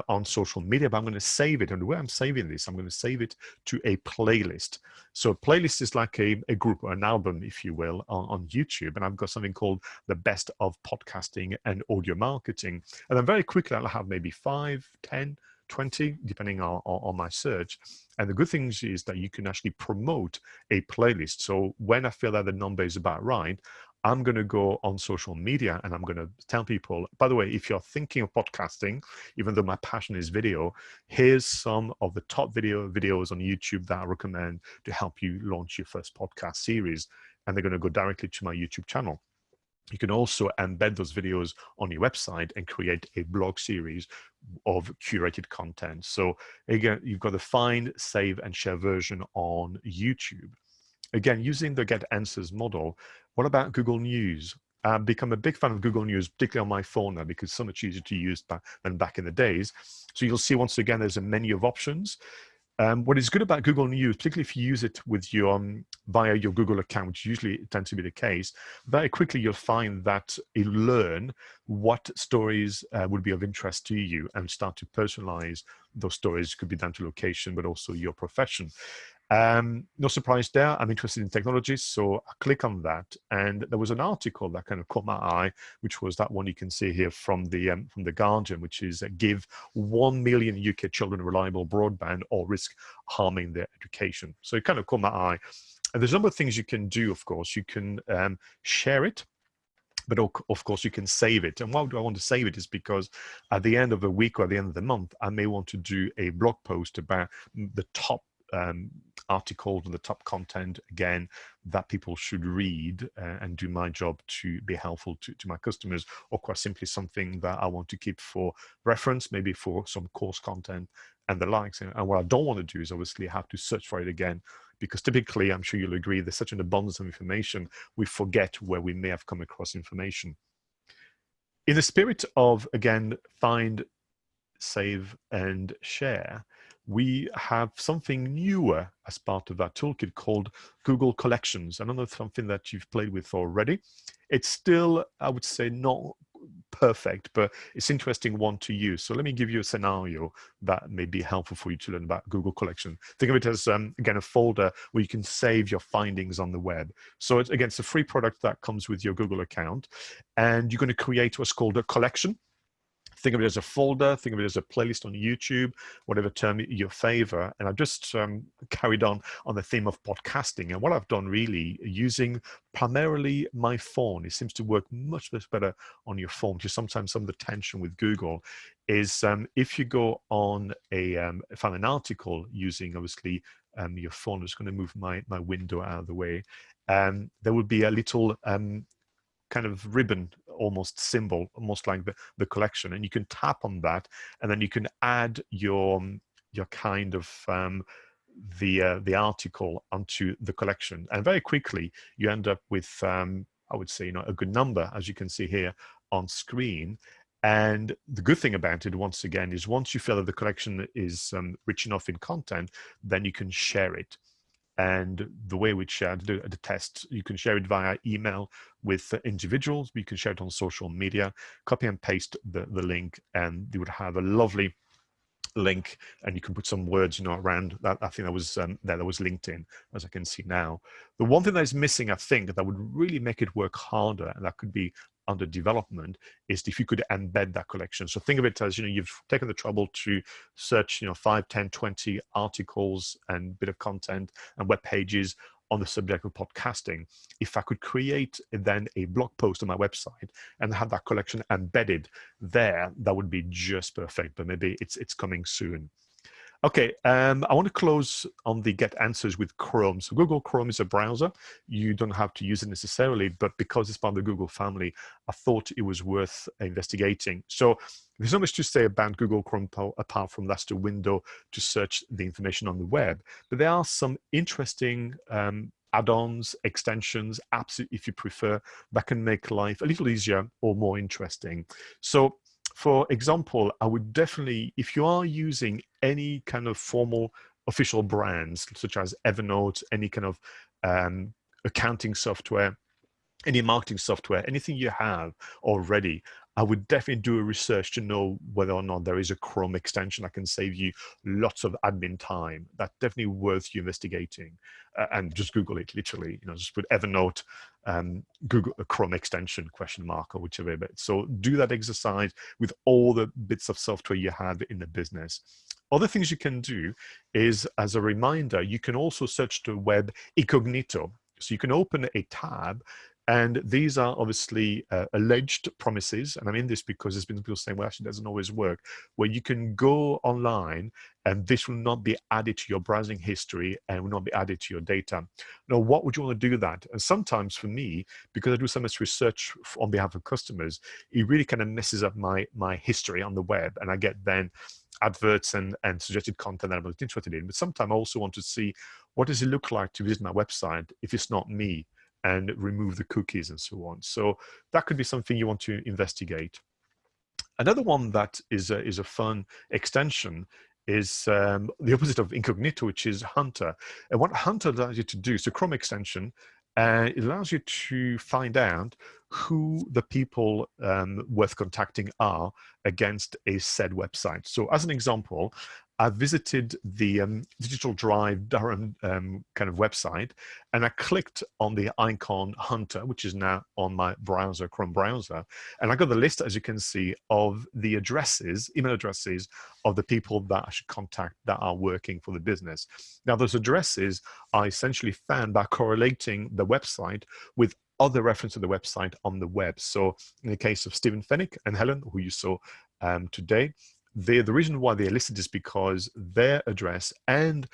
[SPEAKER 1] on social media, but I'm going to save it. And the way I'm saving this, I'm going to save it to a playlist. So a playlist is like a group or an album, if you will, on YouTube. And I've got something called the best of podcasting and audio marketing. And then very quickly, I'll have maybe 5, 10, 20, depending on my search. And the good thing is that you can actually promote a playlist. So when I feel that the number is about right, I'm going to go on social media and I'm going to tell people, by the way, if you're thinking of podcasting, even though my passion is video, here's some of the top videos on YouTube that I recommend to help you launch your first podcast series. And they're going to go directly to my YouTube channel. You can also embed those videos on your website and create a blog series of curated content. So again, you've got the find, save, and share version on YouTube. Again, using the get answers model, what about Google News? I've become a big fan of Google News, particularly on my phone now, because it's so much easier to use than back in the days. So you'll see, once again, there's a menu of options. What is good about Google News, particularly if you use it with your via your Google account, which usually tends to be the case, very quickly you'll find that you'll learn what stories would be of interest to you and start to personalize those stories. Could be down to location, but also your profession. No surprise there, I'm interested in technology, so I click on that, and there was an article that kind of caught my eye, which was that one you can see here from the Guardian, which is give 1 million UK children reliable broadband or risk harming their education. So it kind of caught my eye. And there's a number of things you can do, of course. You can share it, but of course you can save it. And why do I want to save it is because at the end of a week or at the end of the month, I may want to do a blog post about the top articles or the top content, again, that people should read and do my job to be helpful to my customers, or quite simply something that I want to keep for reference, maybe for some course content and the likes. And what I don't want to do is obviously have to search for it again, because typically, I'm sure you'll agree, there's such an abundance of information, we forget where we may have come across information. In the spirit of, again, find, save, and share, we have something newer as part of that toolkit called Google Collections. I don't know if it's something that you've played with already. It's still, I would say, not perfect, but it's an interesting one to use. So let me give you a scenario that may be helpful for you to learn about Google Collection. Think of it as, again, a folder where you can save your findings on the web. So it's, again, it's a free product that comes with your Google account, and you're going to create what's called a collection. Think of it as a folder, think of it as a playlist on YouTube, whatever term you favor. And I've just carried on the theme of podcasting. And what I've done, really, using primarily my phone, it seems to work much better on your phone, because sometimes some of the tension with Google is if you go on find an article using, obviously, your phone. I'm just going to move my window out of the way. There will be a little kind of ribbon, almost symbol, almost like the collection, and you can tap on that, and then you can add your kind of the article onto the collection, and very quickly you end up with I would say, a good number, as you can see here on screen. And the good thing about it, once again, is once you feel that the collection is rich enough in content, then you can share it. And the way we share the test, you can share it via email with individuals. You can share it on social media, copy and paste the link, and you would have a lovely link, and you can put some words, around that. I think that was LinkedIn, as I can see now. The one thing that is missing, I think, that would really make it work harder, and that could be under development, is if you could embed that collection. So think of it as, you've taken the trouble to search, 5, 10, 20 articles and bit of content and web pages on the subject of podcasting. If I could create then a blog post on my website and have that collection embedded there, that would be just perfect, but maybe it's coming soon. Okay, I want to close on the get answers with Chrome. So Google Chrome is a browser. You don't have to use it necessarily, but because it's part of the Google family, I thought it was worth investigating. So there's not much to say about Google Chrome apart from that's the window to search the information on the web. But there are some interesting add-ons, extensions, apps, if you prefer, that can make life a little easier or more interesting. So, for example, I would definitely, if you are using any kind of formal official brands, such as Evernote, any kind of accounting software, any marketing software, anything you have already, I would definitely do a research to know whether or not there is a Chrome extension that can save you lots of admin time. That's definitely worth you investigating. And just Google it, literally. Just put Evernote, Google a Chrome extension, ? Or whichever bit. So do that exercise with all the bits of software you have in the business. Other things you can do is, as a reminder, you can also search the web incognito. So you can open a tab, and these are obviously alleged promises. And I mean this because there's been people saying, well, actually, it doesn't always work, where you can go online and this will not be added to your browsing history and will not be added to your data. Now, what would you want to do that? And sometimes for me, because I do so much research on behalf of customers, it really kind of messes up my history on the web. And I get then adverts and suggested content that I'm not interested in. But sometimes I also want to see, what does it look like to visit my website if it's not me, and remove the cookies and so on. So that could be something you want to investigate. Another one that is a fun extension is the opposite of incognito, which is Hunter. And what Hunter allows you to do, so Chrome extension, it allows you to find out who the people worth contacting are against a said website. So as an example, I visited the Digital Drive Durham kind of website, and I clicked on the icon Hunter, which is now on my browser, Chrome browser, and I got the list, as you can see, of the addresses, email addresses of the people that I should contact that are working for the business. Now, those addresses are essentially found by correlating the website with other reference to the website on the web. So in the case of Stephen Fennick and Helen, who you saw today, the reason why they're listed is because their address and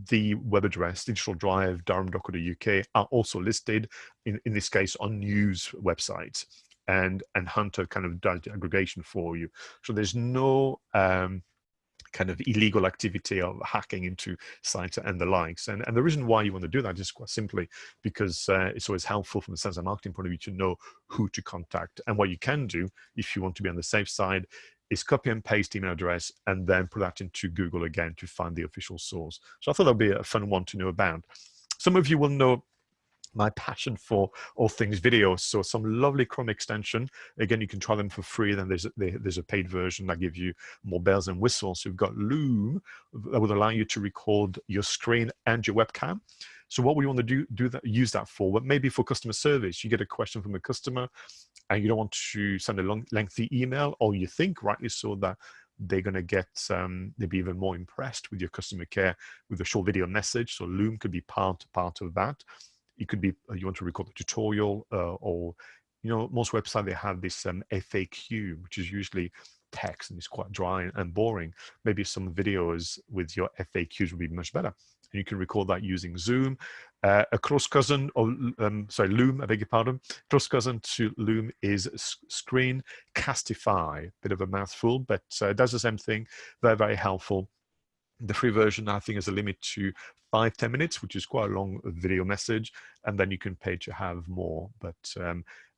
[SPEAKER 1] the web address, digital drive, durham.co.uk, are also listed, in this case, on news websites. And Hunter kind of does the aggregation for you. So there's no kind of illegal activity of hacking into sites and the likes. And the reason why you want to do that is quite simply because it's always helpful from a sales and marketing point of view to know who to contact. And what you can do, if you want to be on the safe side, is copy and paste email address and then put that into Google again to find the official source. So I thought that'd be a fun one to know about. Some of you will know my passion for all things video. So some lovely Chrome extension. Again, you can try them for free. Then there's a paid version that gives you more bells and whistles. So you've got Loom that would allow you to record your screen and your webcam. So what we want to use that for, well, maybe for customer service. You get a question from a customer and you don't want to send a lengthy email, or you think, rightly so, that they're going to get, they'll be even more impressed with your customer care with a short video message. So Loom could be part of that. It could be you want to record a tutorial, or most websites, they have this FAQ, which is usually text and it's quite dry and boring. Maybe some videos with your FAQs would be much better. And you can record that using Zoom. A close cousin, or Loom, I beg your pardon. Close cousin to Loom is Screencastify. Bit of a mouthful, but it does the same thing. Very, very helpful. The free version, I think, is a limit to 5-10 minutes, which is quite a long video message, and then you can pay to have more. But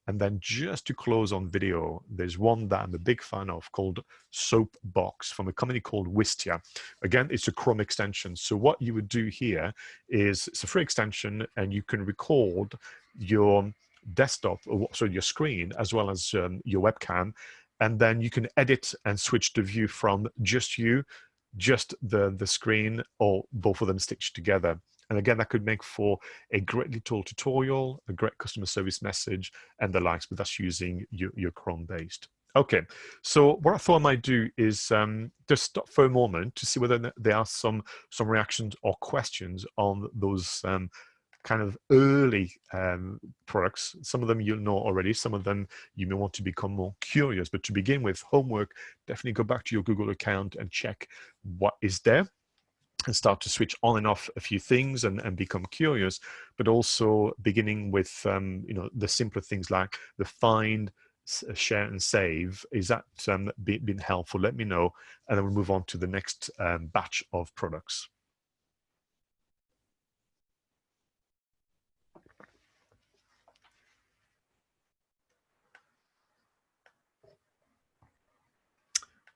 [SPEAKER 1] and then just to close on video, there's one that I'm a big fan of called Soapbox from a company called Wistia. Again, it's a Chrome extension. So what you would do here is it's a free extension, and you can record your desktop, so your screen, as well as your webcam, and then you can edit and switch the view from just the screen, or both of them stitched together. And again, that could make for a great little tutorial, a great customer service message, and the likes, but that's using your Chrome based. Okay, so what I thought I might do is just stop for a moment to see whether there are some reactions or questions on those kind of early products. Some of them you'll know already, some of them you may want to become more curious. But to begin with, homework, definitely go back to your Google account and check what is there and start to switch on and off a few things and become curious. But also beginning with the simpler things like the find, share and save. Is that been helpful? Let me know, and then we'll move on to the next batch of products.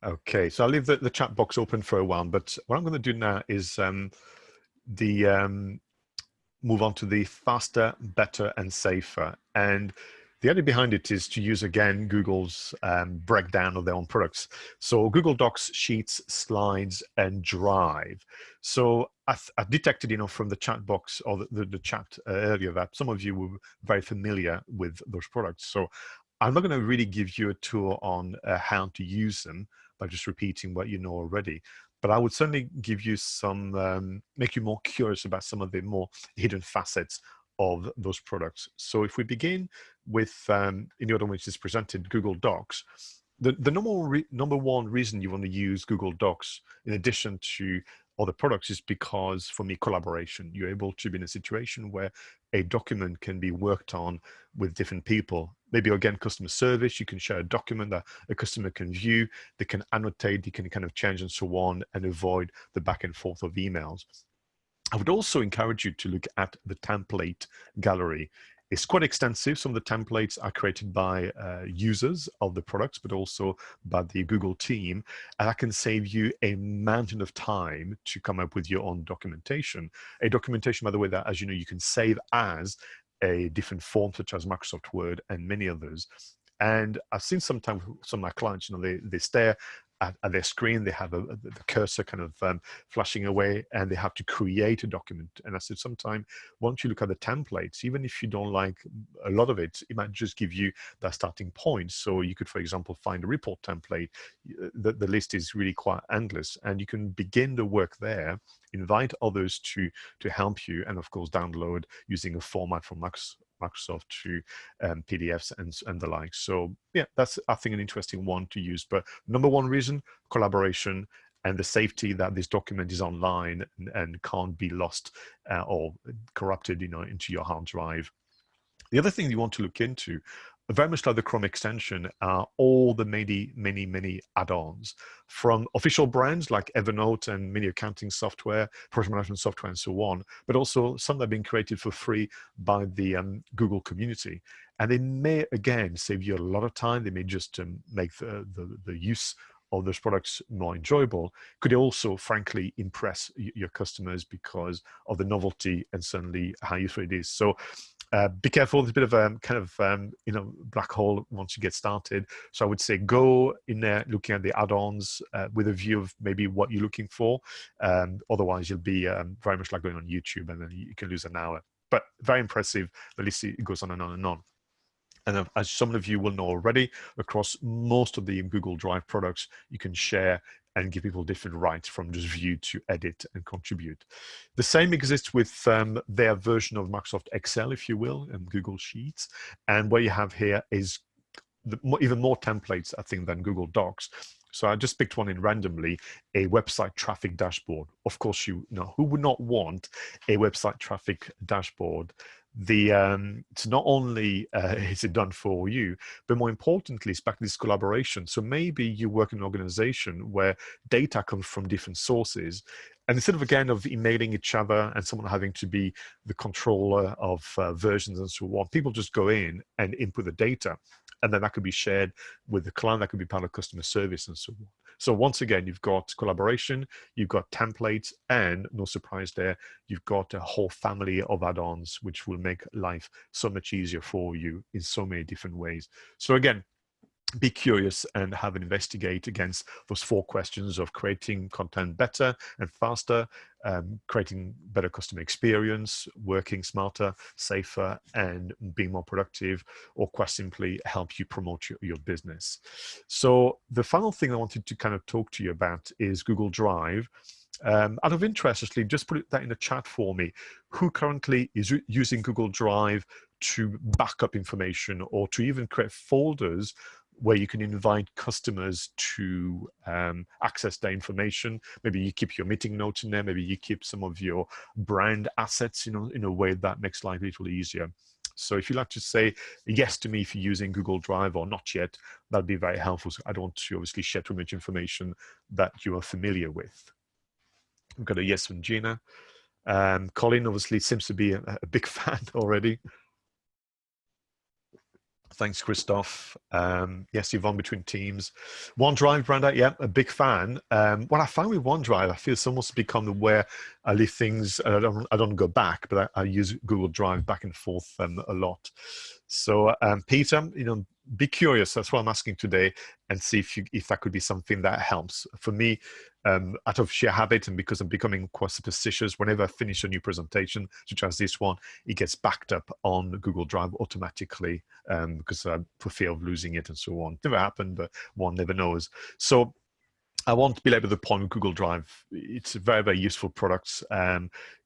[SPEAKER 1] Okay, so I'll leave the chat box open for a while, but what I'm going to do now is move on to the faster, better, and safer. And the idea behind it is to use, again, Google's breakdown of their own products. So Google Docs, Sheets, Slides, and Drive. So I detected, from the chat box or the chat earlier, that some of you were very familiar with those products. So I'm not going to really give you a tour on how to use them by just repeating what you know already, but I would certainly give you some, make you more curious about some of the more hidden facets of those products. So if we begin with, in the order in which it's presented, Google Docs, the number one reason you want to use Google Docs, in addition to other products, is because, for me, collaboration. You're able to be in a situation where a document can be worked on with different people. Maybe, again, customer service, you can share a document that a customer can view, they can annotate, they can kind of change and so on, and avoid the back and forth of emails. I would also encourage you to look at the template gallery. It's quite extensive. Some of the templates are created by users of the products, but also by the Google team. And that can save you a mountain of time to come up with your own documentation. A documentation, by the way, that, as you know, you can save as a different form, such as Microsoft Word and many others. And I've seen sometimes some of my clients, they stare at their screen, they have the cursor kind of flashing away, and they have to create a document. And I said, sometimes once you look at the templates, even if you don't like a lot of it, it might just give you that starting point. So you could, for example, find a report template. The list is really quite endless, and you can begin the work there, invite others to help you, and of course download using a format from Microsoft to PDFs and the like. So yeah, that's, I think, an interesting one to use. But number one reason, collaboration, and the safety that this document is online and can't be lost or corrupted, into your hard drive. The other thing you want to look into, very much like the Chrome extension, are all the many add-ons from official brands like Evernote and many accounting software, project management software, and so on, but also some that have been created for free by the Google community. And they may, again, save you a lot of time. They may just make the use of those products more enjoyable. Could also, frankly, impress your customers because of the novelty and certainly how useful it is. So be careful. There's a bit of a kind of black hole once you get started. So I would say go in there looking at the add-ons with a view of maybe what you're looking for. Otherwise, you'll be very much like going on YouTube, and then you can lose an hour. But very impressive. The list goes on and on and on. And as some of you will know already, across most of the Google Drive products, you can share and give people different rights from just view to edit and contribute. The same exists with their version of Microsoft Excel, if you will, and Google Sheets. And what you have here is even more templates, I think, than Google Docs. So I just picked one in randomly, a website traffic dashboard. Of course, who would not want a website traffic dashboard? It's not only is it done for you, but more importantly, it's back to this collaboration. So maybe you work in an organization where data comes from different sources, and instead of again of emailing each other and someone having to be the controller of versions and so on, people just go in and input the data, and then that could be shared with the client. That could be part of customer service and so on. So once again, you've got collaboration, you've got templates, and no surprise there, you've got a whole family of add-ons, which will make life so much easier for you in so many different ways. So again, be curious and have an investigate against those 4 questions of creating content better and faster, creating better customer experience, working smarter, safer, and being more productive, or quite simply help you promote your business. So the final thing I wanted to kind of talk to you about is Google Drive. Out of interest, actually, just put that in the chat for me. Who currently is using Google Drive to back up information or to even create folders where you can invite customers to access their information? Maybe you keep your meeting notes in there. Maybe you keep some of your brand assets, in a way that makes life a little easier. So if you'd like to say yes to me if you're using Google Drive or not yet, that'd be very helpful. So I don't want to obviously share too much information that you are familiar with. We've got a yes from Gina. Colin obviously seems to be a big fan already. Thanks, Christoph. Yes, Yvonne between teams. OneDrive, Brenda, yeah, a big fan. What I found with OneDrive, I feel it's almost become where I leave things, and I don't go back, but I use Google Drive back and forth a lot. So Peter, be curious. That's what I'm asking today, and see if that could be something that helps. For me, out of sheer habit and because I'm becoming quite superstitious, whenever I finish a new presentation, such as this one, it gets backed up on Google Drive automatically because for fear of losing it and so on. Never happened, but one never knows. So I won't belabor the point with Google Drive. It's a very, very useful product.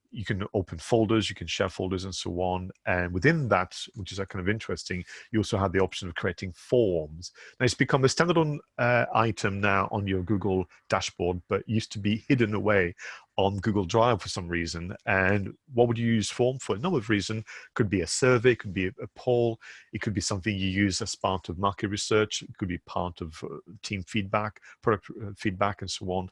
[SPEAKER 1] You can open folders, you can share folders and so on. And within that, which is kind of interesting, you also have the option of creating forms. Now it's become a standalone item now on your Google dashboard, but used to be hidden away on Google Drive for some reason. And what would you use form for? A number of reasons. Could be a survey, could be a poll, it could be something you use as part of market research, it could be part of team feedback, product feedback, and so on.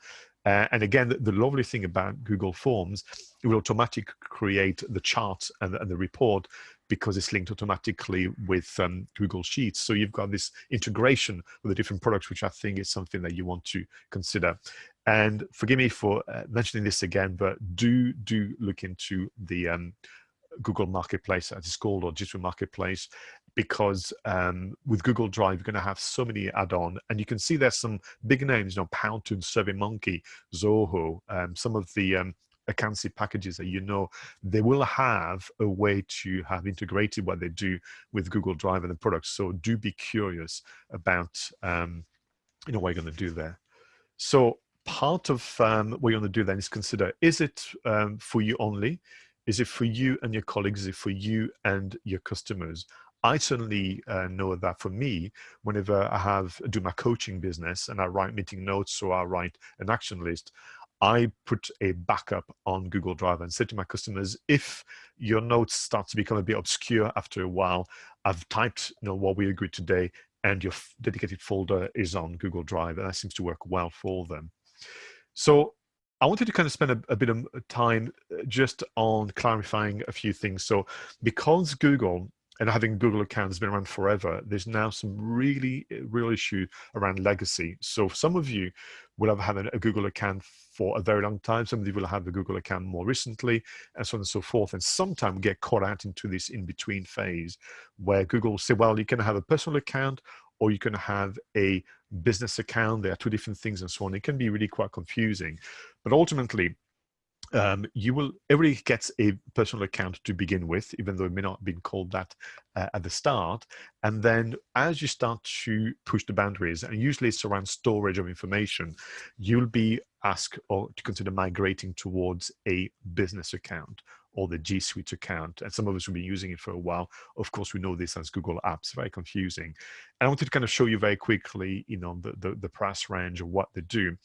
[SPEAKER 1] And again, the lovely thing about Google Forms, it will automatically create the chart and the report because it's linked automatically with Google Sheets. So you've got this integration with the different products, which I think is something that you want to consider. And forgive me for mentioning this again, but do look into the Google Marketplace, as it's called, or Digital Marketplace, because with Google Drive, you're going to have so many add-on, and you can see there's some big names, Powtoon, SurveyMonkey, Zoho, some of the accountancy packages that they will have a way to have integrated what they do with Google Drive and the products. So do be curious about what you're going to do there. So part of what you're going to do then is consider, is it for you only? Is it for you and your colleagues? Is it for you and your customers? I certainly know that for me, whenever I do my coaching business and I write meeting notes or I write an action list, I put a backup on Google Drive and say to my customers, if your notes start to become a bit obscure after a while, I've typed what we agreed today, and your dedicated folder is on Google Drive, and that seems to work well for them. So I wanted to kind of spend a bit of time just on clarifying a few things. So because Google and having Google account has been around forever, there's now some really real issue around legacy. So some of you will have had a Google account for a very long time. Some of you will have a Google account more recently, and so on and so forth. And sometimes get caught out into this in-between phase where Google will say, well, you can have a personal account or you can have a business account. There are two different things and so on. It can be really quite confusing. But ultimately, everybody gets a personal account to begin with, even though it may not have been called that at the start. And then as you start to push the boundaries, and usually it's around storage of information, you'll be asked or to consider migrating towards a business account or the G Suite account. And some of us will be using it for a while. Of course, we know this as Google Apps, very confusing. And I wanted to kind of show you very quickly, the price range of what they do.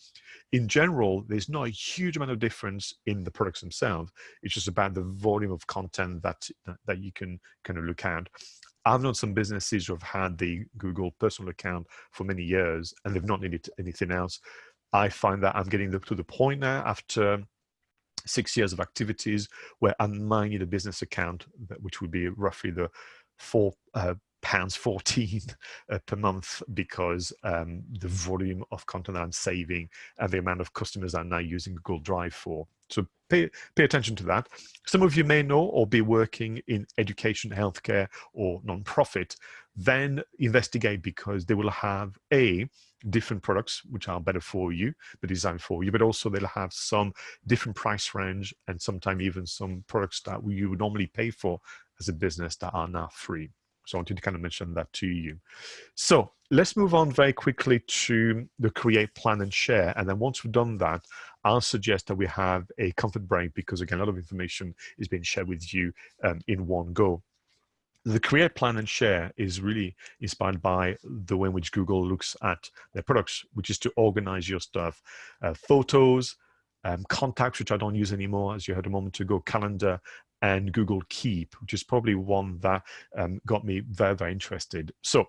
[SPEAKER 1] In general, there's not a huge amount of difference in the products themselves. It's just about the volume of content that you can kind of look at. I've known some businesses who have had the Google personal account for many years, and they've not needed anything else. I find that I'm getting to the point now, after 6 years of activities, where I might need a business account, which would be roughly the £4.14 per month, because the volume of content I'm saving and the amount of customers I'm now using Google Drive for. So pay attention to that. Some of you may know or be working in education, healthcare, or nonprofit. Then investigate, because they will have different products which are better for you, but designed for you, but also they'll have some different price range, and sometimes even some products that you would normally pay for as a business that are now free. So I wanted to kind of mention that to you. So let's move on very quickly to the create, plan, and share. And then once we've done that, I'll suggest that we have a comfort break, because again, a lot of information is being shared with you in one go. The create, plan, and share is really inspired by the way in which Google looks at their products, which is to organize your stuff. Photos, contacts, which I don't use anymore, as you heard a moment ago, calendar, and Google Keep, which is probably one that got me very, very interested. So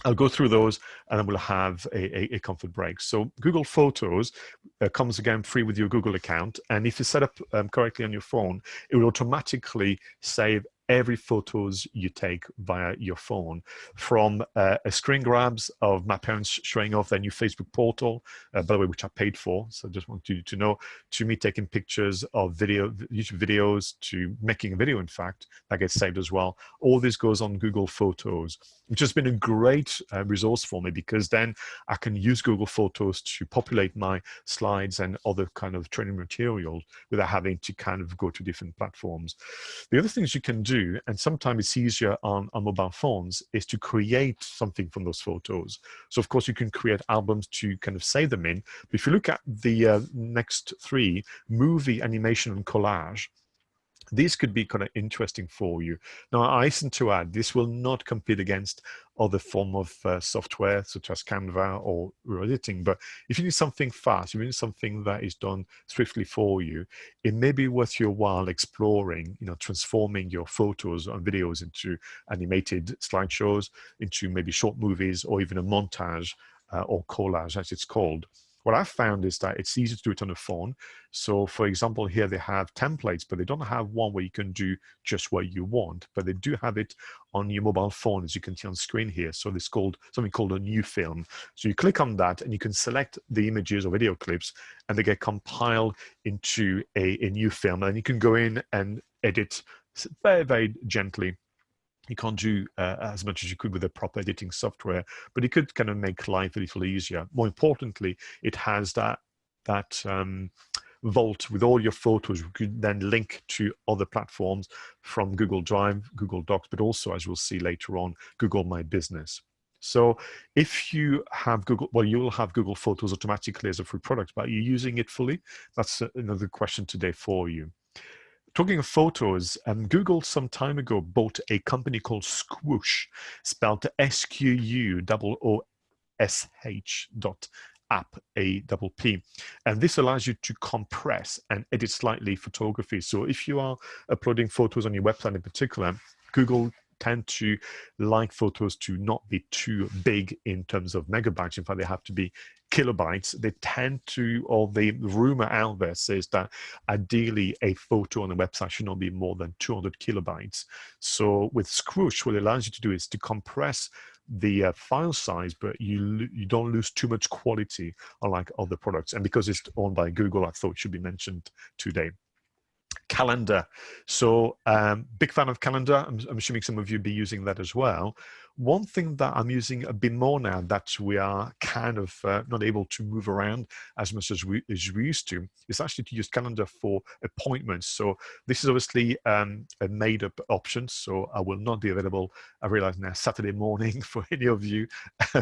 [SPEAKER 1] I'll go through those, and then we'll have a comfort break. So Google Photos comes again free with your Google account. And if you set up correctly on your phone, it will automatically save every photos you take via your phone, from a screen grabs of my parents showing off their new Facebook portal, by the way, which I paid for. So I just want you to know, to me taking pictures of YouTube videos, to making a video, in fact, that gets saved as well. All this goes on Google Photos, which has been a great resource for me, because then I can use Google Photos to populate my slides and other kind of training material without having to kind of go to different platforms. The other things you can do, and sometimes it's easier on mobile phones, is to create something from those photos. So of course you can create albums to kind of save them in. But if you look at the next three, movie, animation, and collage, these could be kind of interesting for you. Now, I hasten to add, this will not compete against other form of software such as Canva or editing. But if you need something fast, if you need something that is done swiftly for you, it may be worth your while exploring, transforming your photos and videos into animated slideshows, into maybe short movies, or even a montage or collage, as it's called. What I've found is that it's easy to do it on a phone. So for example, here they have templates, but they don't have one where you can do just what you want, but they do have it on your mobile phone, as you can see on screen here. So it's called something called a new film. So you click on that and you can select the images or video clips, and they get compiled into a new film. And you can go in and edit very, very gently. You can't do as much as you could with a proper editing software, but it could kind of make life a little easier. More importantly, it has that vault with all your photos. You could then link to other platforms from Google Drive, Google Docs, but also, as we'll see later on, Google My Business. So if you have Google, well, you will have Google Photos automatically as a free product, but are you using it fully? That's another question today for you. Talking of photos, Google some time ago bought a company called Squoosh, spelled SQUOOSH.app. And this allows you to compress and edit slightly photography. So if you are uploading photos on your website in particular, Google tend to like photos to not be too big in terms of megabytes. In fact, they have to be kilobytes. They tend to, or the rumor out there says that ideally a photo on a website should not be more than 200 kilobytes. So with Squoosh, what it allows you to do is to compress the file size, but you don't lose too much quality, unlike other products. And because it's owned by Google, I thought it should be mentioned today. Calendar. So big fan of Calendar. I'm assuming some of you be using that as well. One thing that I'm using a bit more now that we are kind of not able to move around as much as we used to is actually to use Calendar for appointments. So this is obviously a made up option. So I will not be available, I realize now, Saturday morning for any of you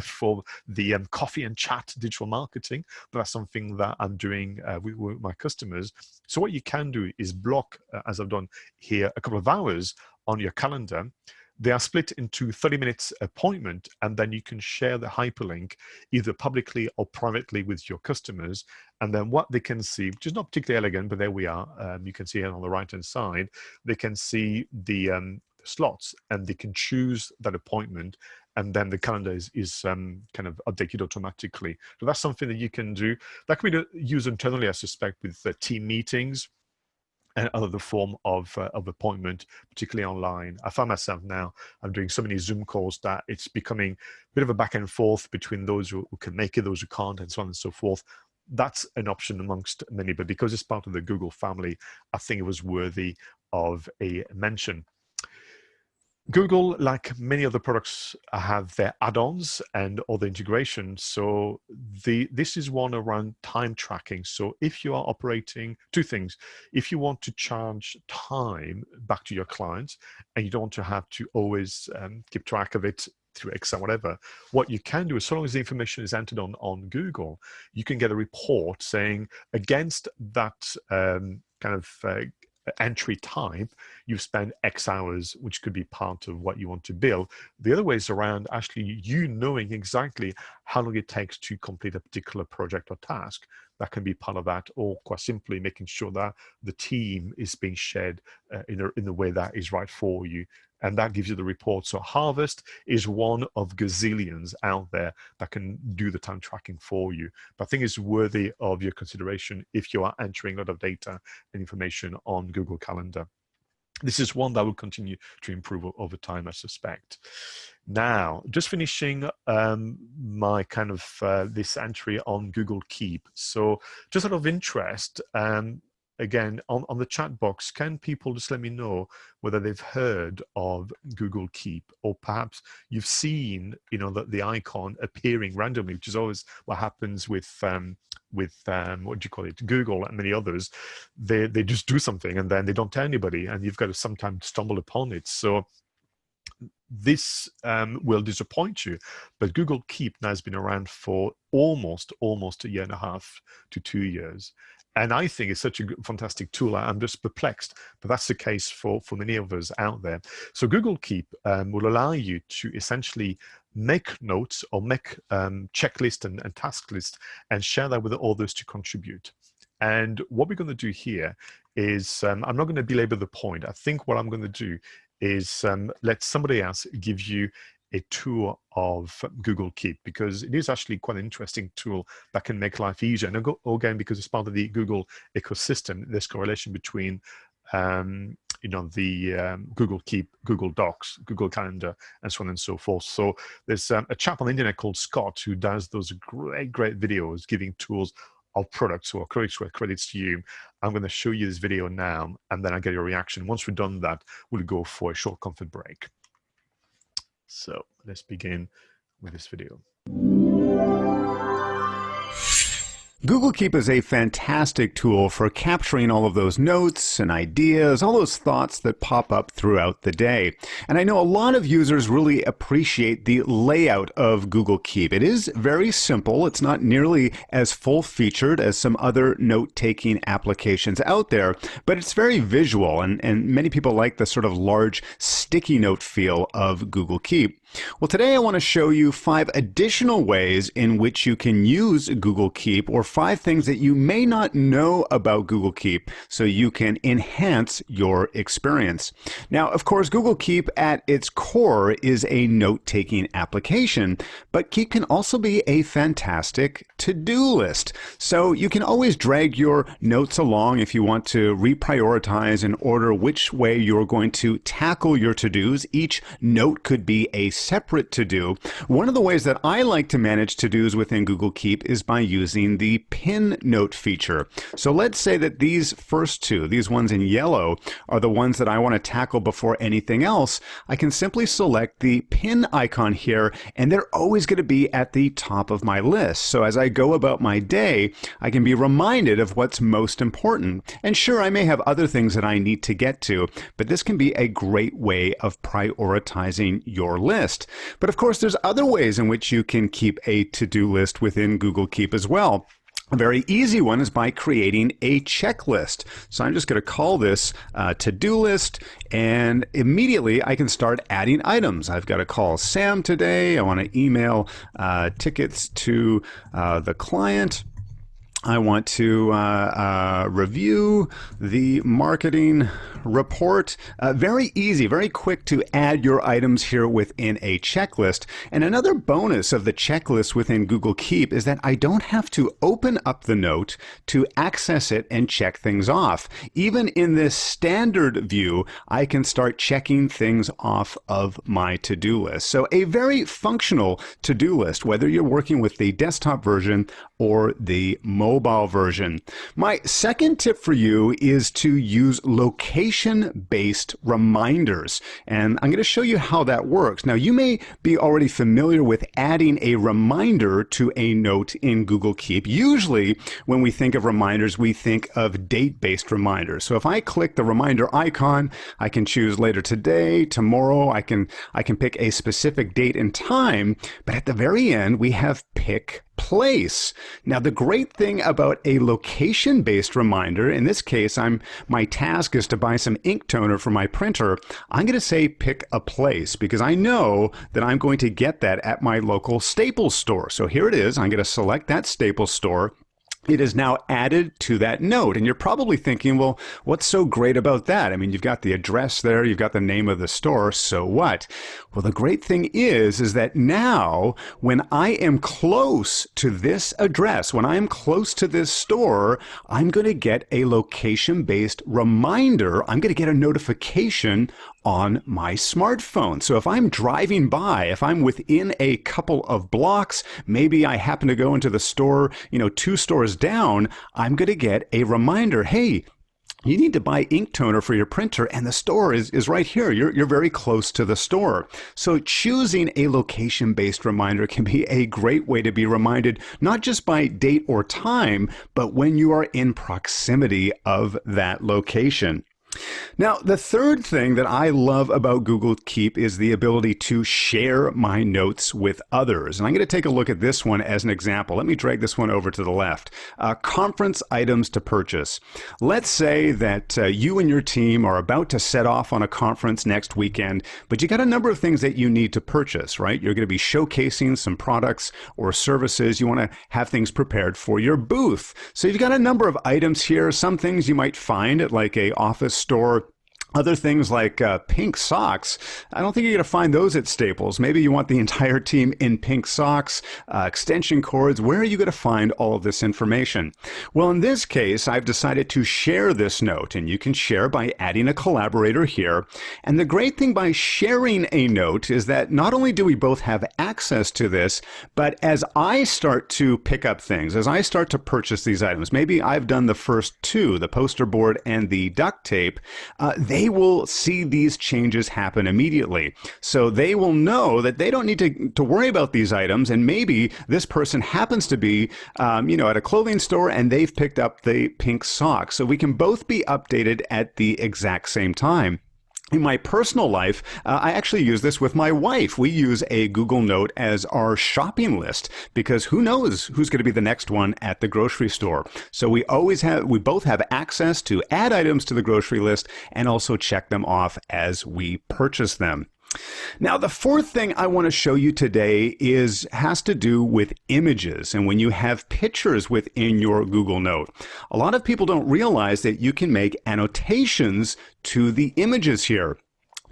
[SPEAKER 1] for the coffee and chat digital marketing, but that's something that I'm doing with my customers. So what you can do is block, as I've done here, a couple of hours on your calendar. They are split into 30 minutes appointment, and then you can share the hyperlink either publicly or privately with your customers. And then what they can see, which is not particularly elegant, but there we are. You can see it on the right-hand side. They can see the slots, and they can choose that appointment, and then the calendar is kind of updated automatically. So that's something that you can do. That can be used internally, I suspect, with team meetings and other form of appointment, particularly online. I find myself now, I'm doing so many Zoom calls that it's becoming a bit of a back and forth between those who can make it, those who can't, and so on and so forth. That's an option amongst many, but because it's part of the Google family, I think it was worthy of a mention. Google, like many other products, have their add-ons and other integrations. So this is one around time tracking. So if you are operating, two things. If you want to charge time back to your clients and you don't want to have to always keep track of it through Excel, whatever, what you can do is, so long as the information is entered on Google, you can get a report saying against that kind of entry type, you spend X hours, which could be part of what you want to bill. The other way is around actually you knowing exactly how long it takes to complete a particular project or task. That can be part of that, or quite simply making sure that the team is being shared in a way that is right for you. And that gives you the report. So Harvest is one of gazillions out there that can do the time tracking for you. But I think it's worthy of your consideration if you are entering a lot of data and information on Google Calendar. This is one that will continue to improve over time, I suspect. Now, just finishing my kind of this entry on Google Keep. So just out of interest, again, on the chat box, can people just let me know whether they've heard of Google Keep, or perhaps you've seen, the icon appearing randomly, which is always what happens with what do you call it, Google and many others. They just do something and then they don't tell anybody, and you've got to sometimes stumble upon it. So this will disappoint you, but Google Keep now has been around for almost a year and a half to 2 years. And I think it's such a fantastic tool. I'm just perplexed, but that's the case for many of us out there. So Google Keep will allow you to essentially make notes or make checklist and task lists and share that with others to contribute. And what we're going to do here is, I'm not going to belabor the point. I think what I'm going to do is let somebody else give you a tour of Google Keep, because it is actually quite an interesting tool that can make life easier. And again, because it's part of the Google ecosystem, there's correlation between the Google Keep, Google Docs, Google Calendar, and so on and so forth. So there's a chap on the internet called Scott who does those great videos giving tools of products. So credits to you. I'm going to show you this video now, and then I'll get your reaction. Once we've done that, we'll go for a short comfort break. So let's begin with this video.
[SPEAKER 6] Google Keep is a fantastic tool for capturing all of those notes and ideas, all those thoughts that pop up throughout the day. And I know a lot of users really appreciate the layout of Google Keep. It is very simple. It's not nearly as full-featured as some other note-taking applications out there, but it's very visual, and many people like the sort of large sticky note feel of Google Keep. Well, today I want to show you 5 additional ways in which you can use Google Keep, or 5 things that you may not know about Google Keep so you can enhance your experience. Now, of course, Google Keep at its core is a note-taking application, but Keep can also be a fantastic to-do list. So you can always drag your notes along if you want to reprioritize and order which way you're going to tackle your to-dos. Each note could be a separate to-do. One of the ways that I like to manage to-dos within Google Keep is by using the pin note feature. So let's say that these first 2, these ones in yellow, are the ones that I want to tackle before anything else. I can simply select the pin icon here, and they're always going to be at the top of my list. So as I go about my day, I can be reminded of what's most important. And sure, I may have other things that I need to get to, but this can be a great way of prioritizing your list. But of course, there's other ways in which you can keep a to-do list within Google Keep as well. A very easy one is by creating a checklist. So I'm just going to call this to-do list, and immediately I can start adding items. I've got to call Sam today. I want to email tickets to the client. I want to review the marketing report. Very easy, very quick to add your items here within a checklist. And another bonus of the checklist within Google Keep is that I don't have to open up the note to access it and check things off. Even in this standard view, I can start checking things off of my to-do list. So a very functional to-do list, whether you're working with the desktop version or the mobile version. My second tip for you is to use location-based reminders. And I'm going to show you how that works. Now, you may be already familiar with adding a reminder to a note in Google Keep. Usually, when we think of reminders, we think of date-based reminders. So if I click the reminder icon, I can choose later today, tomorrow. I can pick a specific date and time, but at the very end, we have pick place. Now, the great thing about a location-based reminder, in this case, my task is to buy some ink toner for my printer. I'm going to say pick a place because I know that I'm going to get that at my local Staples store. So here it is. I'm going to select that Staples store. It is now added to that note. And you're probably thinking, well, what's so great about that? I mean, you've got the address there, you've got the name of the store, so what? Well, the great thing is that now when I am close to this address, when I am close to this store, I'm going to get a location-based reminder. I'm going to get a notification on my smartphone. So if I'm driving by, if I'm within a couple of blocks, maybe I happen to go into the store, 2 stores down, I'm going to get a reminder, hey, you need to buy ink toner for your printer, and the store is right here. You're very close to the store. So choosing a location-based reminder can be a great way to be reminded, not just by date or time, but when you are in proximity of that location. Now, the third thing that I love about Google Keep is the ability to share my notes with others. And I'm going to take a look at this one as an example. Let me drag this one over to the left. Conference items to purchase. Let's say that you and your team are about to set off on a conference next weekend, but you got a number of things that you need to purchase, right? You're going to be showcasing some products or services. You want to have things prepared for your booth. So you've got a number of items here. Some things you might find at like a office store. Other things like pink socks, I don't think you're going to find those at Staples. Maybe you want the entire team in pink socks, extension cords. Where are you going to find all of this information? Well, in this case, I've decided to share this note, and you can share by adding a collaborator here. And the great thing by sharing a note is that not only do we both have access to this, but as I start to pick up things, as I start to purchase these items, maybe I've done the first 2, the poster board and the duct tape, they they will see these changes happen immediately. So they will know that they don't need to worry about these items, and maybe this person happens to be at a clothing store and they've picked up the pink sock. So we can both be updated at the exact same time. In my personal life, I actually use this with my wife. We use a Google Note as our shopping list because who knows who's going to be the next one at the grocery store. So we both have access to add items to the grocery list and also check them off as we purchase them. Now, the fourth thing I want to show you today has to do with images and when you have pictures within your Google Note. A lot of people don't realize that you can make annotations to the images here.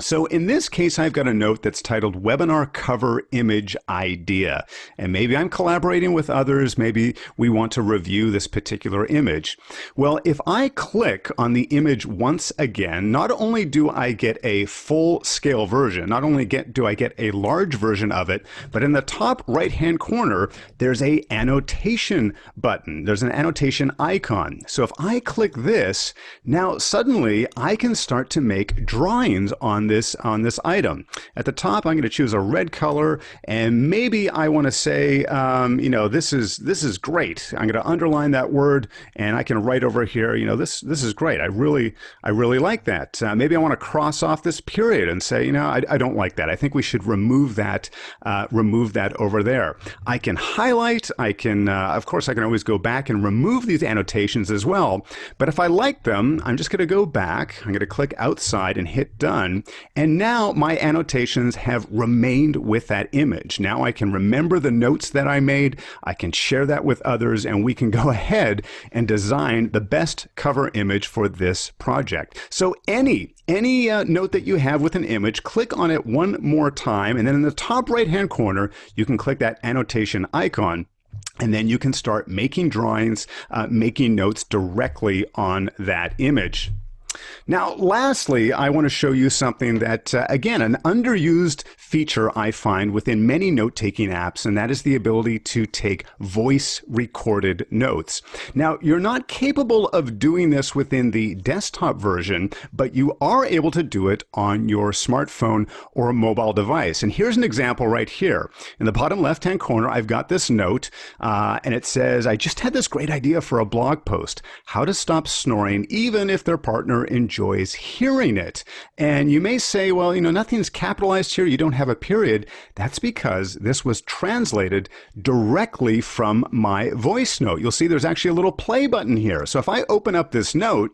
[SPEAKER 6] So in this case, I've got a note that's titled Webinar Cover Image Idea. And maybe I'm collaborating with others. Maybe we want to review this particular image. Well, if I click on the image once again, not only do I get a full scale version, not only do I get a large version of it, but in the top right-hand corner, there's an annotation button. There's an annotation icon. So if I click this, now suddenly I can start to make drawings on this item. At the top, I'm going to choose a red color, and maybe I want to say, this is great. I'm going to underline that word, and I can write over here, this is great. I really like that. Maybe I want to cross off this period and say, I don't like that. I think we should remove that over there. I can highlight. I can, of course, I can always go back and remove these annotations as well. But if I like them, I'm just going to go back. I'm going to click outside and hit done. And now my annotations have remained with that image. Now I can remember the notes that I made. I can share that with others, and we can go ahead and design the best cover image for this project. So any note that you have with an image, click on it one more time, and then in the top right-hand corner, you can click that annotation icon. And then you can start making drawings, making notes directly on that image. Now, lastly, I want to show you something that, again, an underused feature I find within many note-taking apps, and that is the ability to take voice-recorded notes. Now, you're not capable of doing this within the desktop version, but you are able to do it on your smartphone or a mobile device. And here's an example right here. In the bottom left-hand corner, I've got this note, and it says, I just had this great idea for a blog post, how to stop snoring even if their partner enjoys hearing it. And you may say, well, nothing's capitalized here. You don't have a period. That's because this was translated directly from my voice note. You'll see there's actually a little play button here. So if I open up this note,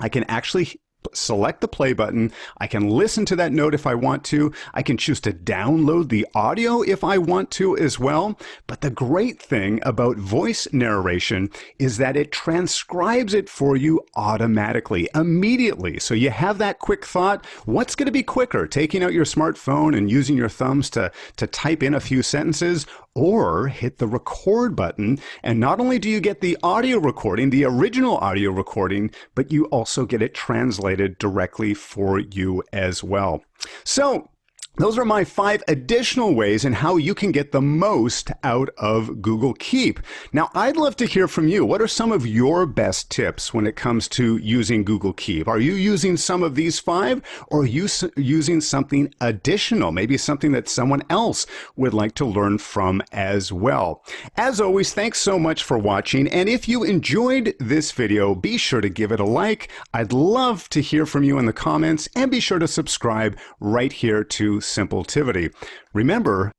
[SPEAKER 6] I can actually select the play button. I can listen to that note if I want to. I can choose to download the audio if I want to as well. But the great thing about voice narration is that it transcribes it for you automatically, immediately. So you have that quick thought. What's going to be quicker, taking out your smartphone and using your thumbs to type in a few sentences, or hit the record button, and not only do you get the audio recording, the original audio recording, but you also get it translated directly for you as well. So those are my 5 additional ways in how you can get the most out of Google Keep. Now, I'd love to hear from you. What are some of your best tips when it comes to using Google Keep? Are you using some of these 5, or are you using something additional, maybe something that someone else would like to learn from as well? As always, thanks so much for watching. And if you enjoyed this video, be sure to give it a like. I'd love to hear from you in the comments, and be sure to subscribe right here to Simpletivity. Remember.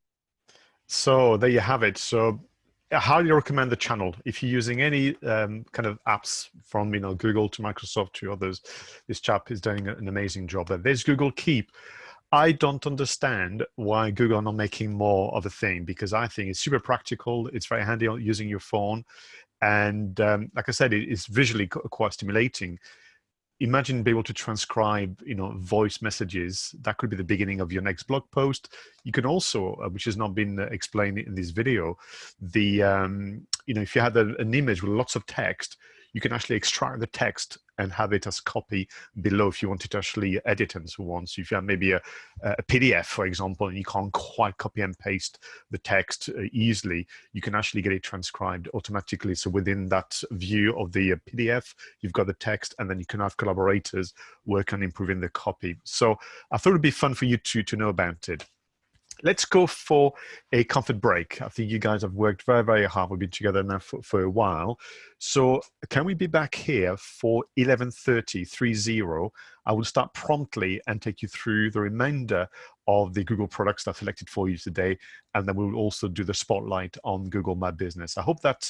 [SPEAKER 6] So there you have it. So I highly recommend the channel. If you're using any kind of apps from Google to Microsoft to others, this chap is doing an amazing job there. There's Google Keep. I don't understand why Google are not making more of a thing, because I think it's super practical. It's very handy on using your phone. And like I said, it's visually quite stimulating. Imagine being able to transcribe, voice messages. That could be the beginning of your next blog post. You can also, which has not been explained in this video, if you had an image with lots of text, you can actually extract the text
[SPEAKER 1] and have it as copy below if you wanted to actually edit and so on. So if you have maybe a PDF, for example, and you can't quite copy and paste the text easily, you can actually get it transcribed automatically. So within that view of the PDF, you've got the text, and then you can have collaborators work on improving the copy. So I thought it'd be fun for you to know about it. Let's go for a comfort break. I think you guys have worked very, very hard. We've been together now for a while. So can we be back here for 11:30, 3-0? I will start promptly and take you through the remainder of the Google products that I've selected for you today. And then we'll also do the spotlight on Google My Business. I hope that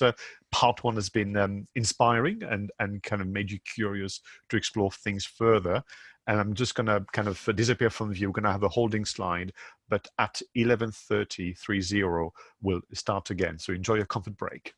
[SPEAKER 1] part one has been inspiring and kind of made you curious to explore things further. And I'm just going to kind of disappear from view. We're going to have a holding slide, but at 11:30, 3-0, we'll start again. So enjoy your comfort break.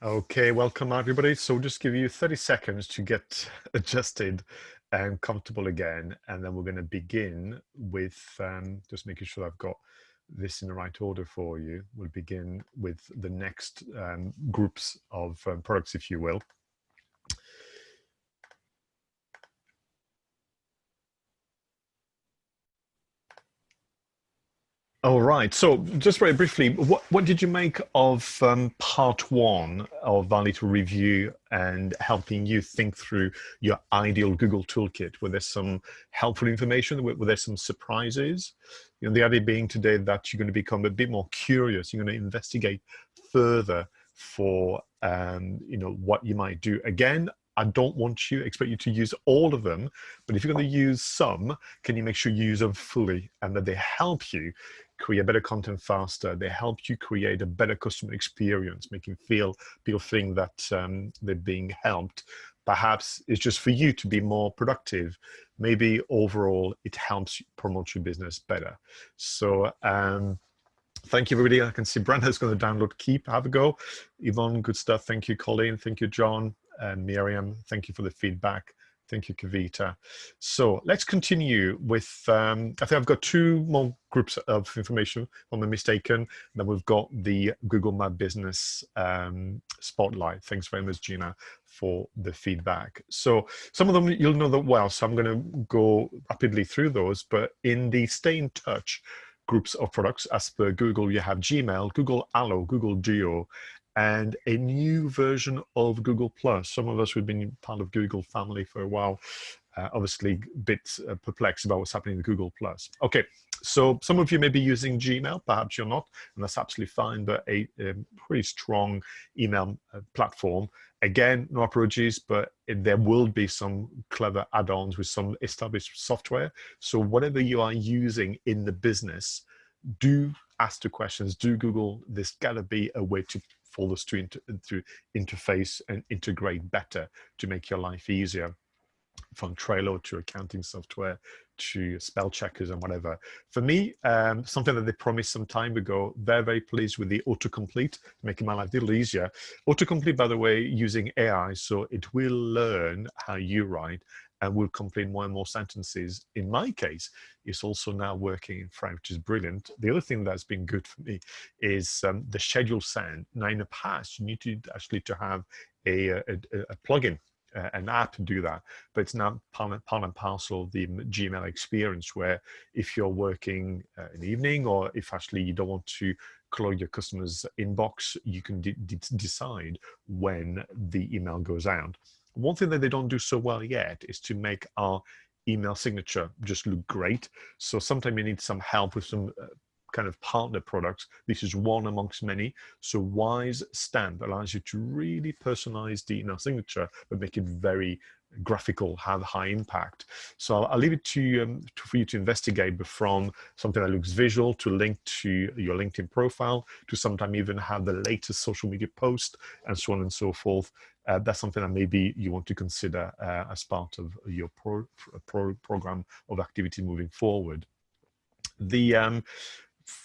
[SPEAKER 1] Okay, welcome everybody. So we'll just give you 30 seconds to get adjusted and comfortable again. And then we're going to begin with just making sure I've got this in the right order for you. We'll begin with the next groups of products, if you will. All right. So just very briefly, what did you make of part one of our little review and helping you think through your ideal Google Toolkit? Were there some helpful information? Were there some surprises? You know, the idea being today that you're going to become a bit more curious. You're going to investigate further for you know, what you might do. Again, I don't expect you to use all of them, but if you're going to use some, can you make sure you use them fully and that they help you create better content faster? They help you create a better customer experience, making people think that they're being helped. Perhaps it's just for you to be more productive. Maybe overall it helps promote your business better. So thank you, everybody. I can see Brenda's going to download Keep. Have a go. Yvonne, good stuff. Thank you, Colleen. Thank you, John. And Miriam, thank you for the feedback. Thank you, Kavita. So let's continue with, I think I've got two more groups of information, if I'm not mistaken. Then we've got the Google My Business Spotlight. Thanks very much, Gina, for the feedback. So some of them you'll know that well, so I'm going to go rapidly through those, but in the Stay in Touch groups of products, as per Google, you have Gmail, Google Allo, Google Duo, and a new version of Google Plus. Some of us who've been part of Google family for a while, obviously a bit perplexed about what's happening with Google Plus. Okay, so some of you may be using Gmail, perhaps you're not, and that's absolutely fine, but a pretty strong email platform. Again, no apologies, but there will be some clever add-ons with some established software. So whatever you are using in the business, do ask the questions, do Google. There's got to be a way to for those to interface and integrate better to make your life easier, from Trello to accounting software to spell checkers and whatever. For me, something that they promised some time ago, very pleased with the autocomplete, making my life a little easier. Autocomplete, by the way, using AI, so it will learn how you write and will complete more and more sentences. In my case, it's also now working in French, which is brilliant. The other thing that's been good for me is the schedule send. Now, in the past, you need to actually have a plugin, an app to do that, but it's now part and parcel of the Gmail experience, where if you're working in the evening, or if actually you don't want to clog your customer's inbox, you can decide when the email goes out. One thing that they don't do so well yet is to make our email signature just look great. So sometimes you need some help with some kind of partner products. This is one amongst many. So Wise Stamp allows you to really personalize the email signature, but make it very graphical, have high impact. So I'll leave it to you for you to investigate, but from something that looks visual to link to your LinkedIn profile, to sometimes even have the latest social media post and so on and so forth. That's something that maybe you want to consider as part of your program of activity moving forward. The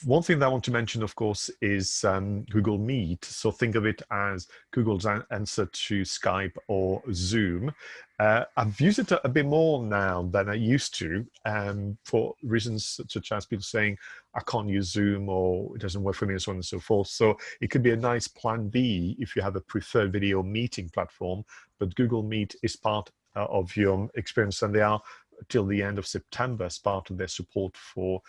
[SPEAKER 1] one thing that I want to mention, of course, is Google Meet. So think of it as Google's answer to Skype or Zoom. I've used it a bit more now than I used to, for reasons such as people saying, I can't use Zoom, or it doesn't work for me, and so on and so forth. So it could be a nice plan B if you have a preferred video meeting platform, but Google Meet is part of your experience, and they are till the end of September as part of their support for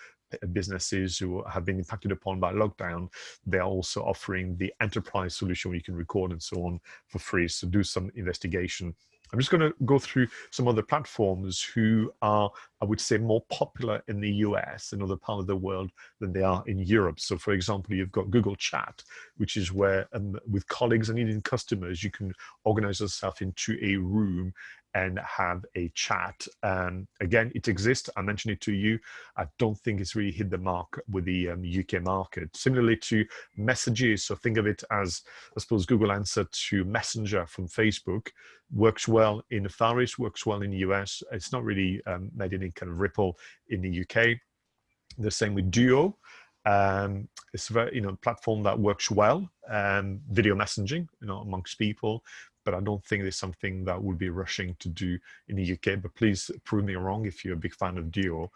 [SPEAKER 1] businesses who have been impacted upon by lockdown. They're also offering the enterprise solution where you can record and so on for free. So do some investigation. I'm just going to go through some other platforms who are, I would say, more popular in the US and other part of the world than they are in Europe. So for example, you've got Google Chat, which is where with colleagues and even customers, you can organize yourself into a room and have a chat. Again, it exists. I mentioned it to you. I don't think it's really hit the mark with the UK market. Similarly to messages, so think of it as, I suppose, Google answer to Messenger from Facebook. Works well in the Far East, works well in the US. It's not really made any kind of ripple in the UK. The same with Duo. It's a very, platform that works well, video messaging, amongst people. But I don't think there's something that we'll be rushing to do in the UK. But please prove me wrong if you're a big fan of Duo.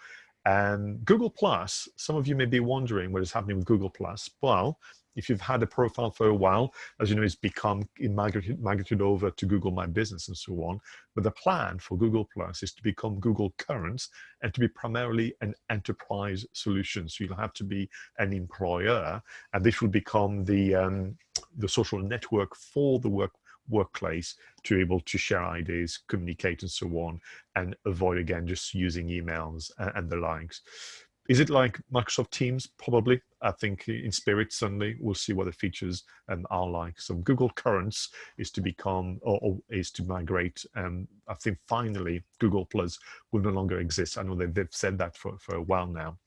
[SPEAKER 1] And Google Plus, some of you may be wondering what is happening with Google Plus. Well, if you've had a profile for a while, as you know, it's become migrated over to Google My Business and so on. But the plan for Google Plus is to become Google Currents and to be primarily an enterprise solution. So you'll have to be an employer, and this will become the social network for the workplace to be able to share ideas, communicate, and so on, and avoid, again, just using emails and the likes. Is it like Microsoft Teams? Probably. I think in spirit, certainly. We'll see what the features are like. So Google Currents is to become, or is to migrate. I think finally Google Plus will no longer exist. I know they've said that for a while now.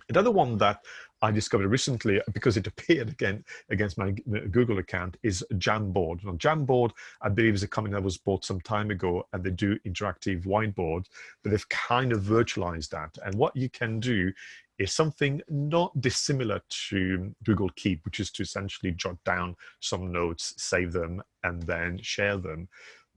[SPEAKER 1] Another one that I discovered recently, because it appeared again against my Google account, is Jamboard. Now, Jamboard, I believe, is a company that was bought some time ago, and they do interactive whiteboard, but they've kind of virtualized that. And what you can do is something not dissimilar to Google Keep, which is to essentially jot down some notes, save them, and then share them.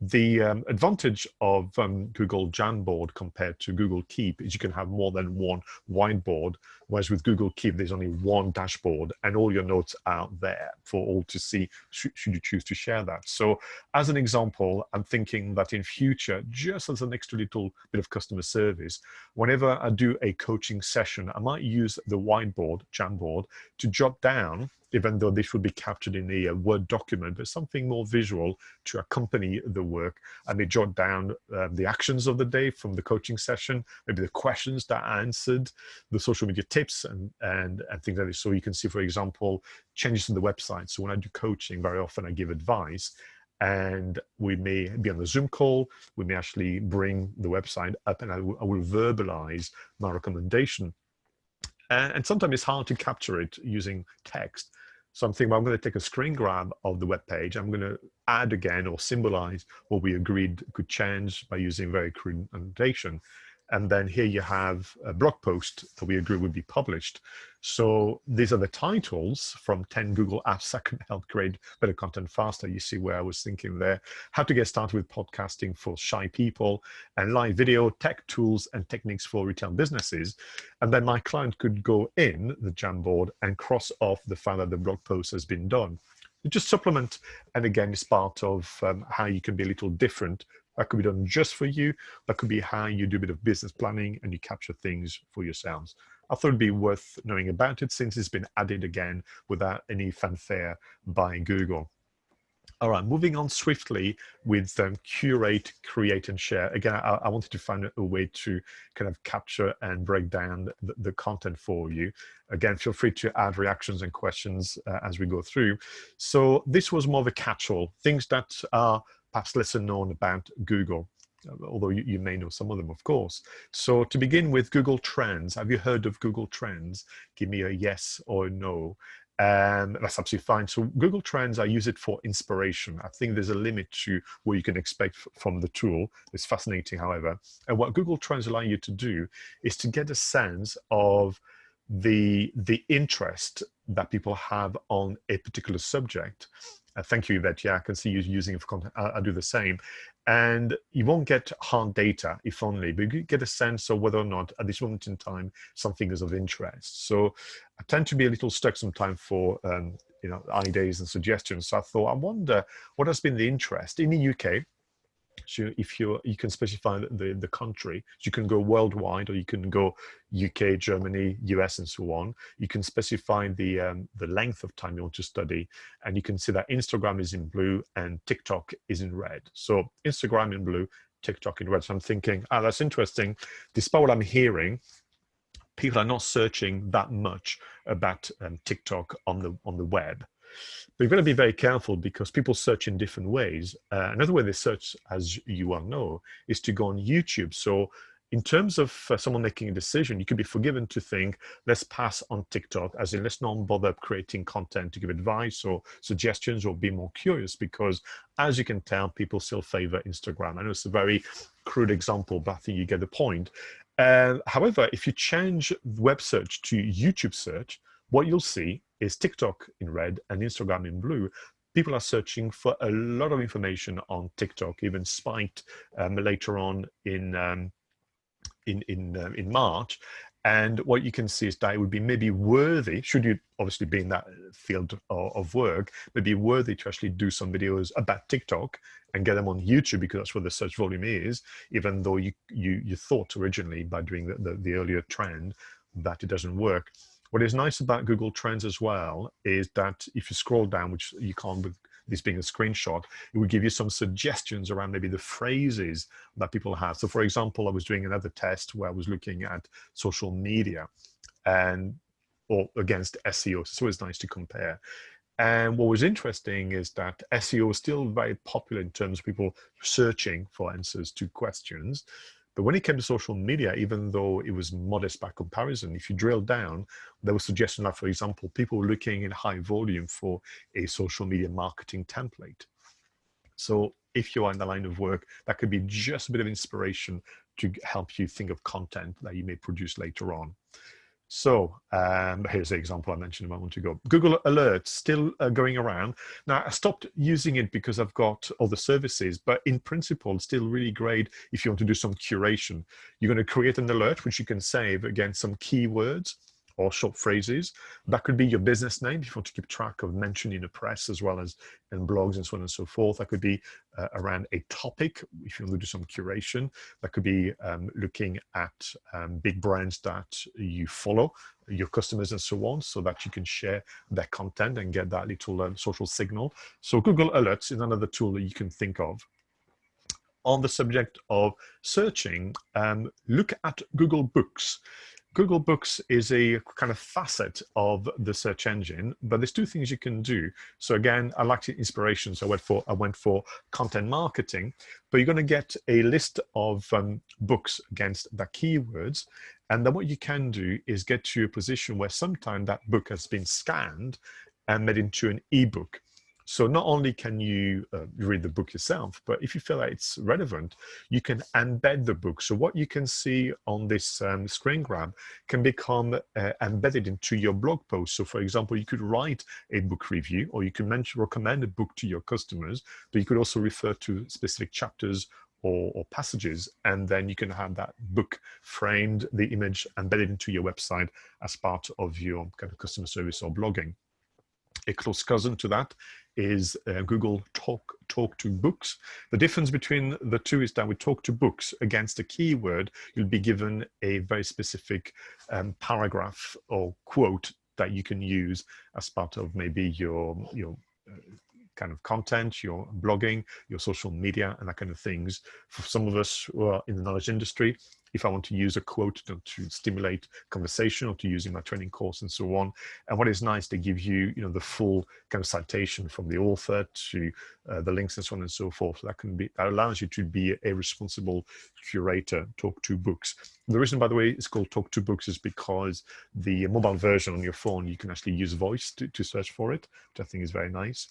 [SPEAKER 1] The advantage of Google Jamboard compared to Google Keep is you can have more than one whiteboard, whereas with Google Keep, there's only one dashboard and all your notes are there for all to see should you choose to share that. So as an example, I'm thinking that in future, just as an extra little bit of customer service, whenever I do a coaching session, I might use the whiteboard, Jamboard, to jot down, even though this would be captured in a Word document, but something more visual to accompany the work. I may jot down the actions of the day from the coaching session, maybe the questions that I answered, the social media tips and things like this. So you can see, for example, changes to the website. So when I do coaching, very often I give advice, and we may be on the Zoom call, we may actually bring the website up, and I will verbalize my recommendation. And sometimes it's hard to capture it using text. So I'm thinking, well, I'm going to take a screen grab of the web page. I'm going to add again or symbolize what we agreed could change by using very crude annotation. And then here you have a blog post that we agree would be published. So these are the titles from 10 Google apps that can help create better content faster. You see where I was thinking there. How to get started with podcasting for shy people, and live video, tech tools and techniques for retail businesses. And then my client could go in the Jamboard and cross off the file that the blog post has been done. Just supplement, and again, it's part of how you can be a little different. That could be done just for you. That could be how you do a bit of business planning and you capture things for yourselves. I thought it'd be worth knowing about it since it's been added again without any fanfare by Google. All right, moving on swiftly with curate, create, and share. Again, I wanted to find a way to kind of capture and break down the content for you. Again, feel free to add reactions and questions as we go through. So this was more of a catch-all, things that are perhaps lesser known about Google, although you may know some of them, of course. So to begin with, Google Trends. Have you heard of Google Trends? Give me a yes or a no. That's absolutely fine. So Google Trends, I use it for inspiration. I think there's a limit to what you can expect from the tool. It's fascinating, however. And what Google Trends allow you to do is to get a sense of the interest that people have on a particular subject. Thank you, Yvette. Yeah, I can see you using it for content. I do the same. And you won't get hard data, if only, but you get a sense of whether or not at this moment in time something is of interest. So I tend to be a little stuck sometimes for ideas and suggestions. So I thought, I wonder what has been the interest in the UK. So if you can specify the country, so you can go worldwide, or you can go UK, Germany, US, and so on. You can specify the length of time you want to study, and you can see that Instagram is in blue and TikTok is in red. So Instagram in blue, TikTok in red. So I'm thinking, that's interesting. Despite what I'm hearing, people are not searching that much about TikTok on the web. But you've got to be very careful because people search in different ways. Another way they search, as you well know, is to go on YouTube. So in terms of someone making a decision, you could be forgiven to think, let's pass on TikTok, as in let's not bother creating content to give advice or suggestions or be more curious, because as you can tell, people still favor Instagram. I know it's a very crude example, but I think you get the point. However, if you change web search to YouTube search, what you'll see is TikTok in red and Instagram in blue. People are searching for a lot of information on TikTok, even spiked later on in March. And what you can see is that it would be maybe worthy, should you obviously be in that field of work, maybe worthy to actually do some videos about TikTok and get them on YouTube, because that's where the search volume is, even though you thought originally by doing the earlier trend that it doesn't work. What is nice about Google Trends as well is that if you scroll down, which you can't with this being a screenshot, it will give you some suggestions around maybe the phrases that people have. So for example, I was doing another test where I was looking at social media or against SEO. So it's nice to compare. And what was interesting is that SEO is still very popular in terms of people searching for answers to questions. But when it came to social media, even though it was modest by comparison, if you drill down, there was suggestion that, for example, people were looking in high volume for a social media marketing template. So if you are in the line of work, that could be just a bit of inspiration to help you think of content that you may produce later on. So here's the example I mentioned a moment ago. Google Alerts still going around. Now, I stopped using it because I've got other services, but in principle, it's still really great if you want to do some curation. You're going to create an alert, which you can save against some keywords or short phrases. That could be your business name if you want to keep track of mentioning in the press as well as in blogs and so on and so forth. That could be around a topic if you want to do some curation. That could be looking at big brands that you follow, your customers and so on, so that you can share their content and get that little social signal. So Google Alerts is another tool that you can think of. On the subject of searching, look at Google Books. Google Books is a kind of facet of the search engine, but there's two things you can do. So again, I liked inspiration, so I went for content marketing, but you're going to get a list of books against the keywords. And then what you can do is get to a position where sometime that book has been scanned and made into an ebook. So not only can you read the book yourself, but if you feel like it's relevant, you can embed the book. So what you can see on this screen grab can become embedded into your blog post. So for example, you could write a book review, or you can recommend a book to your customers, but you could also refer to specific chapters or passages, and then you can have that book framed, the image embedded into your website as part of your kind of customer service or blogging. A close cousin to that is Google Talk to Books. The difference between the two is that with Talk to Books, against a keyword, you'll be given a very specific paragraph or quote that you can use as part of maybe your kind of content, your blogging, your social media, and that kind of things. For some of us who are in the knowledge industry, if I want to use a quote to stimulate conversation or to use in my training course and so on. And what is nice, they give you, the full kind of citation from the author to the links and so on and so forth. So that allows you to be a responsible curator. Talk to Books. The reason, by the way, it's called Talk to Books is because the mobile version on your phone, you can actually use voice to search for it, which I think is very nice.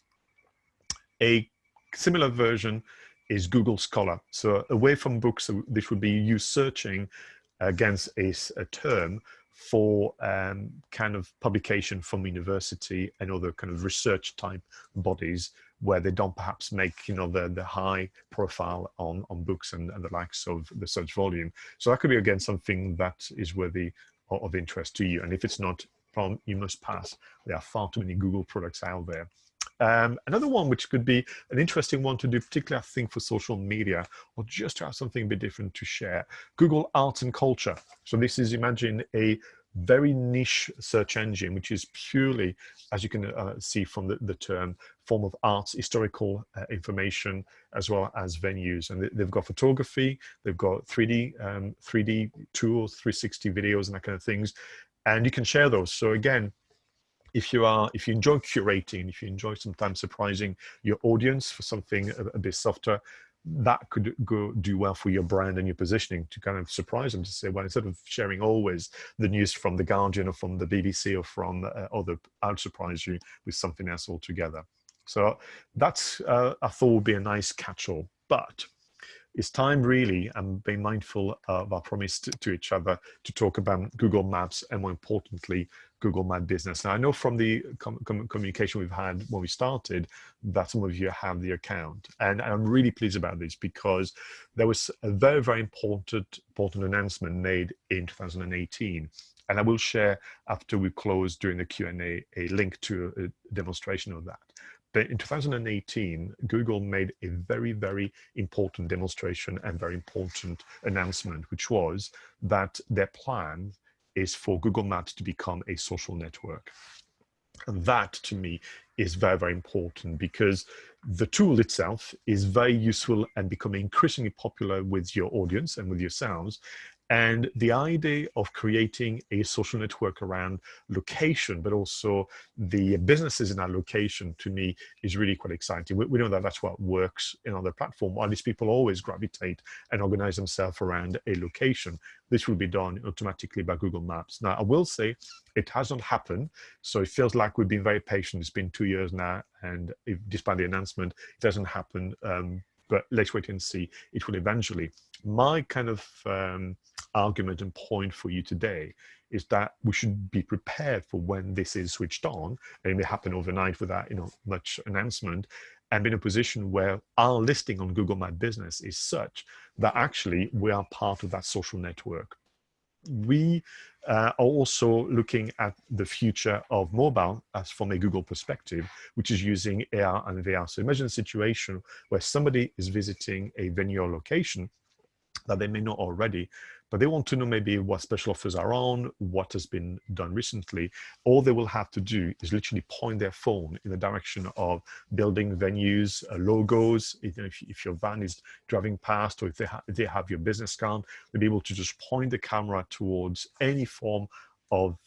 [SPEAKER 1] A similar version is Google Scholar. So away from books, this would be you searching against a term for kind of publication from university and other kind of research type bodies where they don't perhaps make the high profile on books and the likes of the search volume. So that could be again something that is worthy of interest to you. And if it's not, you must pass. There are far too many Google products out there. Another one which could be an interesting one to do, particularly I think for social media, or just to have something a bit different to share, Google Arts and Culture. So this is, imagine a very niche search engine, which is purely, as you can see from the term, form of arts, historical information, as well as venues. And they've got photography, they've got 3D tools, 360 videos and that kind of things. And you can share those. So again, if you enjoy curating, if you enjoy sometimes surprising your audience for something a bit softer, that could do well for your brand and your positioning, to kind of surprise them, to say, well, instead of sharing always the news from The Guardian or from the BBC or from other, I'll surprise you with something else altogether. So that's, I thought, would be a nice catch-all. But it's time really, and being mindful of our promise to each other, to talk about Google Maps and, more importantly, Google My Business. Now, I know from the communication we've had when we started that some of you have the account, and I'm really pleased about this because there was a very, very important announcement made in 2018. And I will share after we close during the Q&A a link to a demonstration of that. But in 2018, Google made a very, very important demonstration and very important announcement, which was that their plan is for Google Maps to become a social network. And that, to me, is very, very important because the tool itself is very useful and becoming increasingly popular with your audience and with yourselves. And the idea of creating a social network around location, but also the businesses in our location, to me, is really quite exciting. We know that that's what works in other platforms. While these people always gravitate and organize themselves around a location, this will be done automatically by Google Maps. Now, I will say it hasn't happened. So it feels like we've been very patient. It's been 2 years now. And despite the announcement, it hasn't happened. But let's wait and see. It will eventually. My kind of argument and point for you today is that we should be prepared for when this is switched on, and it may happen overnight without much announcement, and be in a position where our listing on Google My Business is such that actually we are part of that social network. We are also looking at the future of mobile as from a Google perspective, which is using AR and VR. So imagine a situation where somebody is visiting a venue or location that they may know already, but they want to know maybe what special offers are on, what has been done recently. All they will have to do is literally point their phone in the direction of building venues, logos. If your van is driving past, or if they have your business card, they'll be able to just point the camera towards any form of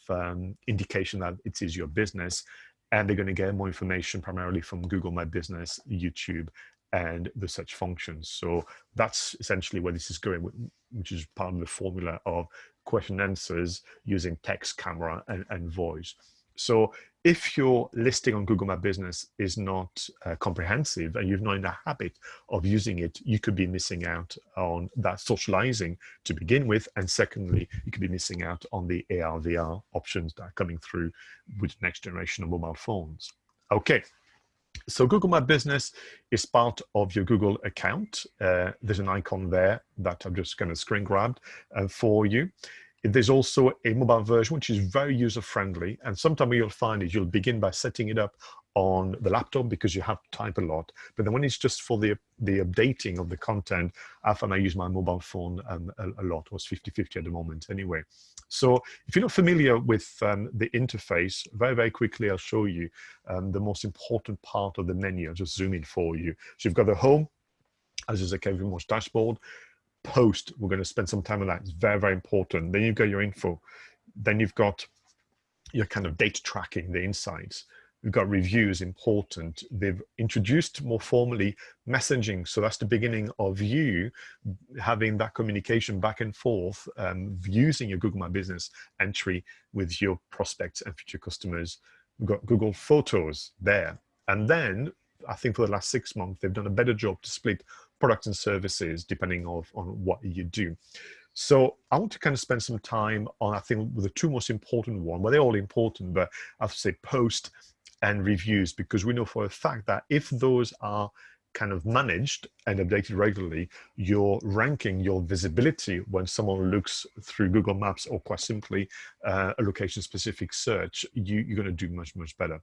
[SPEAKER 1] indication that it is your business. And they're going to get more information primarily from Google My Business, YouTube, and the search functions. So that's essentially where this is going, which is part of the formula of question and answers using text, camera, and voice. So if your listing on Google My Business is not comprehensive and you're not in the habit of using it, you could be missing out on that socializing to begin with. And secondly, you could be missing out on the AR, VR options that are coming through with the next generation of mobile phones. Okay. So Google My Business is part of your Google account. There's an icon there that I've just kind of screen grabbed for you. There's also a mobile version, which is very user-friendly. And sometimes what you'll find is you'll begin by setting it up on the laptop because you have to type a lot. But then when it's just for the updating of the content, I find I use my mobile phone a lot. It was 50-50 at the moment anyway. So if you're not familiar with the interface, very, very quickly, I'll show you the most important part of the menu. I'll just zoom in for you. So you've got the home, as is a Kevin Moss dashboard. Post, we're going to spend some time on that. It's very, very important. Then you've got your info. Then you've got your kind of data tracking, the insights. We've got reviews, important. They've introduced more formally messaging. So that's the beginning of you having that communication back and forth, using your Google My Business entry with your prospects and future customers. We've got Google Photos there. And then I think for the last 6 months, they've done a better job to split products and services depending on what you do. So I want to kind of spend some time on, I think, the two most important ones. Well, they're all important, but I have to say post and reviews, because we know for a fact that if those are kind of managed and updated regularly, your ranking, your visibility when someone looks through Google Maps or quite simply a location-specific search, you're going to do much, much better.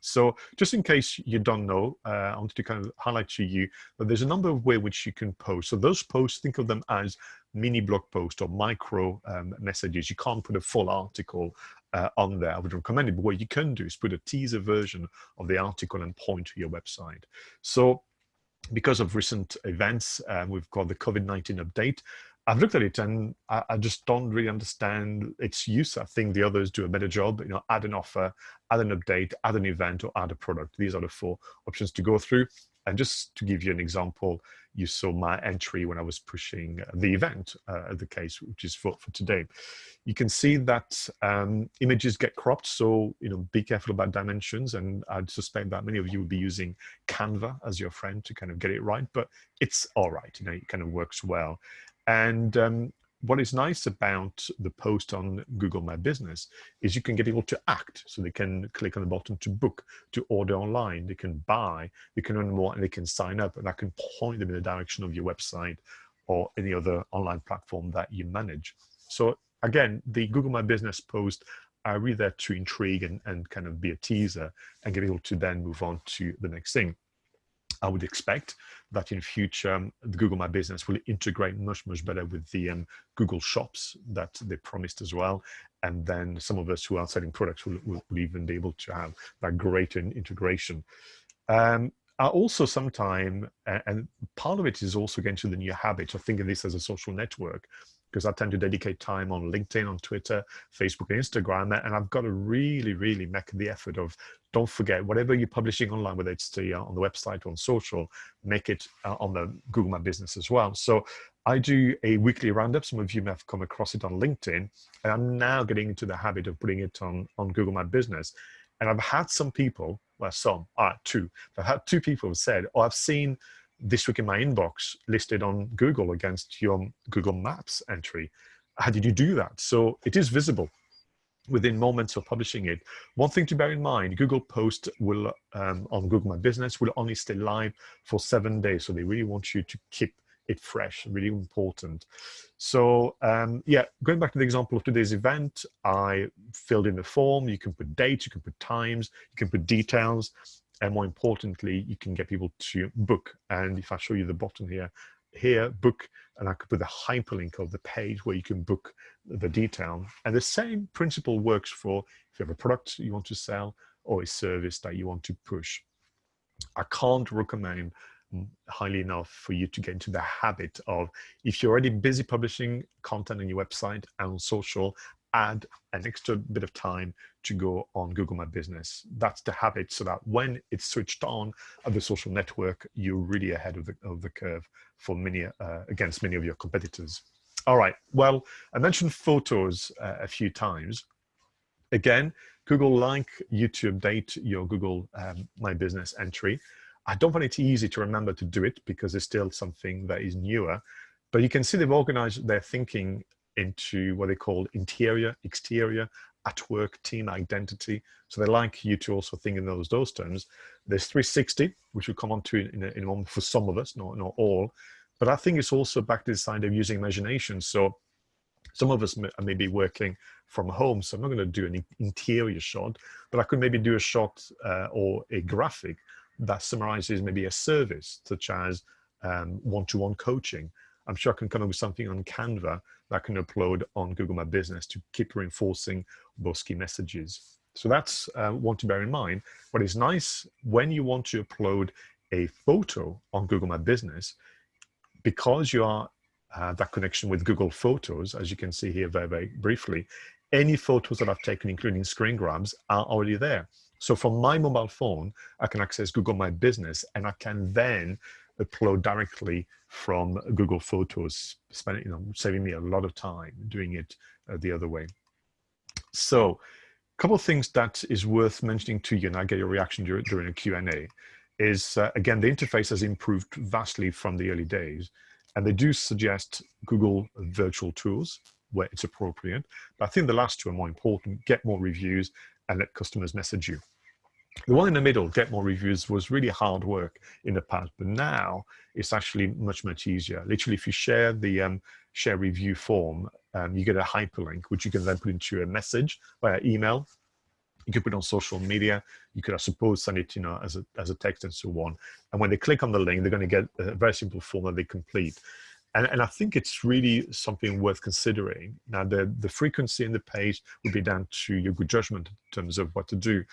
[SPEAKER 1] So just in case you don't know, I wanted to kind of highlight to you that there's a number of ways which you can post. So those posts, think of them as mini blog posts or micro messages. You can't put a full article on there. I would recommend it, but what you can do is put a teaser version of the article and point to your website. So because of recent events, we've got the COVID-19 update. I've looked at it and I just don't really understand its use. I think the others do a better job. Add an offer, add an update, add an event, or add a product. These are the 4 options to go through. And just to give you an example, you saw my entry when I was pushing the event, the case, which is for today. You can see that images get cropped, so be careful about dimensions, and I'd suspect that many of you will be using Canva as your friend to kind of get it right, but it's all right, it kind of works well. And what is nice about the post on Google My Business is you can get people to act. So they can click on the button to book, to order online, they can buy, they can earn more, and they can sign up, and that can point them in the direction of your website or any other online platform that you manage. So again, the Google My Business post are really there to intrigue and kind of be a teaser and get people to then move on to the next thing. I would expect that in future, the Google My Business will integrate much, much better with the Google Shops that they promised as well. And then some of us who are selling products will even be able to have that greater integration. I also sometimes, and part of it is also getting to the new habit of thinking this as a social network, because I tend to dedicate time on LinkedIn, on Twitter, Facebook, and Instagram, and I've got to really, really make the effort of, don't forget, whatever you're publishing online, whether it's on the website or on social, make it on the Google My Business as well. So I do a weekly roundup. Some of you may have come across it on LinkedIn, and I'm now getting into the habit of putting it on Google My Business. And I've had some people, well, two. I've had two people who said, oh, I've seen this week in my inbox listed on Google against your Google Maps entry. How did you do that? So it is visible within moments of publishing it. One thing to bear in mind, Google Post will, on Google My Business, will only stay live for 7 days. So they really want you to keep it fresh, really important. So yeah, going back to the example of today's event, I filled in the form. You can put dates, you can put times, you can put details. And more importantly, you can get people to book. And if I show you the button here, book, and I could put the hyperlink of the page where you can book the detail. And the same principle works for if you have a product you want to sell or a service that you want to push. I can't recommend highly enough for you to get into the habit of, if you're already busy publishing content on your website and on social, add an extra bit of time to go on Google My Business. That's the habit, so that when it's switched on at the social network, you're really ahead of the curve for against many of your competitors. All right, well, I mentioned photos a few times. Again, Google like you to update your Google My Business entry. I don't find it easy to remember to do it because it's still something that is newer, but you can see they've organized their thinking into what they call interior, exterior, at work, team identity. So they like you to also think in those terms. There's 360, which we'll come on to in a moment for some of us, not all. But I think it's also back to the side of using imagination. So some of us may be working from home, so I'm not going to do an interior shot, but I could maybe do a shot or a graphic that summarizes maybe a service, such as one-to-one coaching. I'm sure I can come up with something on Canva that I can upload on Google My Business to keep reinforcing those key messages. So that's one to bear in mind. But it's nice when you want to upload a photo on Google My Business, because you are that connection with Google Photos, as you can see here very, very briefly, any photos that I've taken, including screen grabs, are already there. So from my mobile phone, I can access Google My Business, and I can then upload directly from Google Photos, saving me a lot of time doing it the other way. So a couple of things that is worth mentioning to you, and I get your reaction during a Q&A, is again, the interface has improved vastly from the early days, and they do suggest Google virtual tools where it's appropriate. But I think the last two are more important: get more reviews and let customers message you. The one in the middle, get more reviews, was really hard work in the past, but now it's actually much, much easier. Literally, if you share the share review form, you get a hyperlink, which you can then put into a message via email. You could put it on social media. You could, I suppose, send it, as a text and so on. And when they click on the link, they're going to get a very simple form that they complete. And I think it's really something worth considering. Now, the frequency in the page would be down to your good judgment in terms of what to do.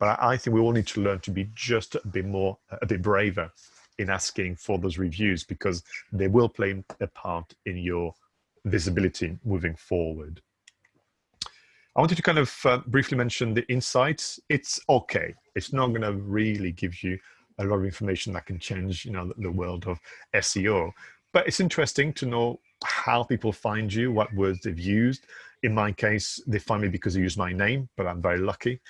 [SPEAKER 1] But I think we all need to learn to be just a bit braver in asking for those reviews, because they will play a part in your visibility moving forward. I wanted to kind of briefly mention the insights. It's okay. It's not going to really give you a lot of information that can change, the world of SEO. But it's interesting to know how people find you, what words they've used. In my case, they find me because they use my name, but I'm very lucky.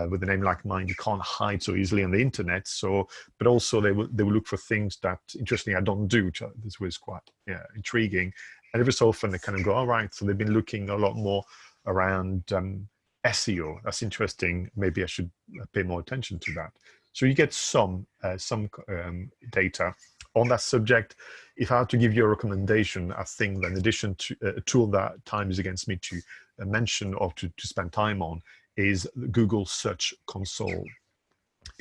[SPEAKER 1] With a name like mine, you can't hide so easily on the internet. So, but also they will look for things that, interestingly, I don't do. This was quite intriguing. And every so often they kind of go, all right, so they've been looking a lot more around SEO. That's interesting. Maybe I should pay more attention to that. So you get some data on that subject. If I had to give you a recommendation, I think that in addition to a tool that time is against me to mention or to spend time on, is Google Search Console.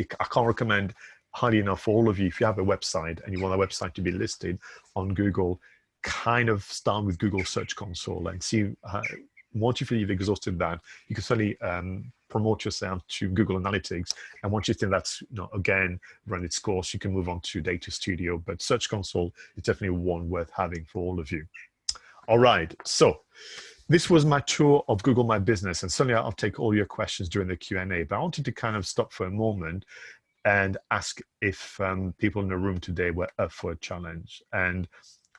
[SPEAKER 1] I can't recommend highly enough for all of you, if you have a website and you want a website to be listed on Google, kind of start with Google Search Console and see, once you feel you've exhausted that, you can certainly promote yourself to Google Analytics. And once you think that's, again, run its course, you can move on to Data Studio. But Search Console is definitely one worth having for all of you. All right, so this was my tour of Google My Business, and certainly I'll take all your questions during the Q&A, but I wanted to kind of stop for a moment and ask if people in the room today were up for a challenge. And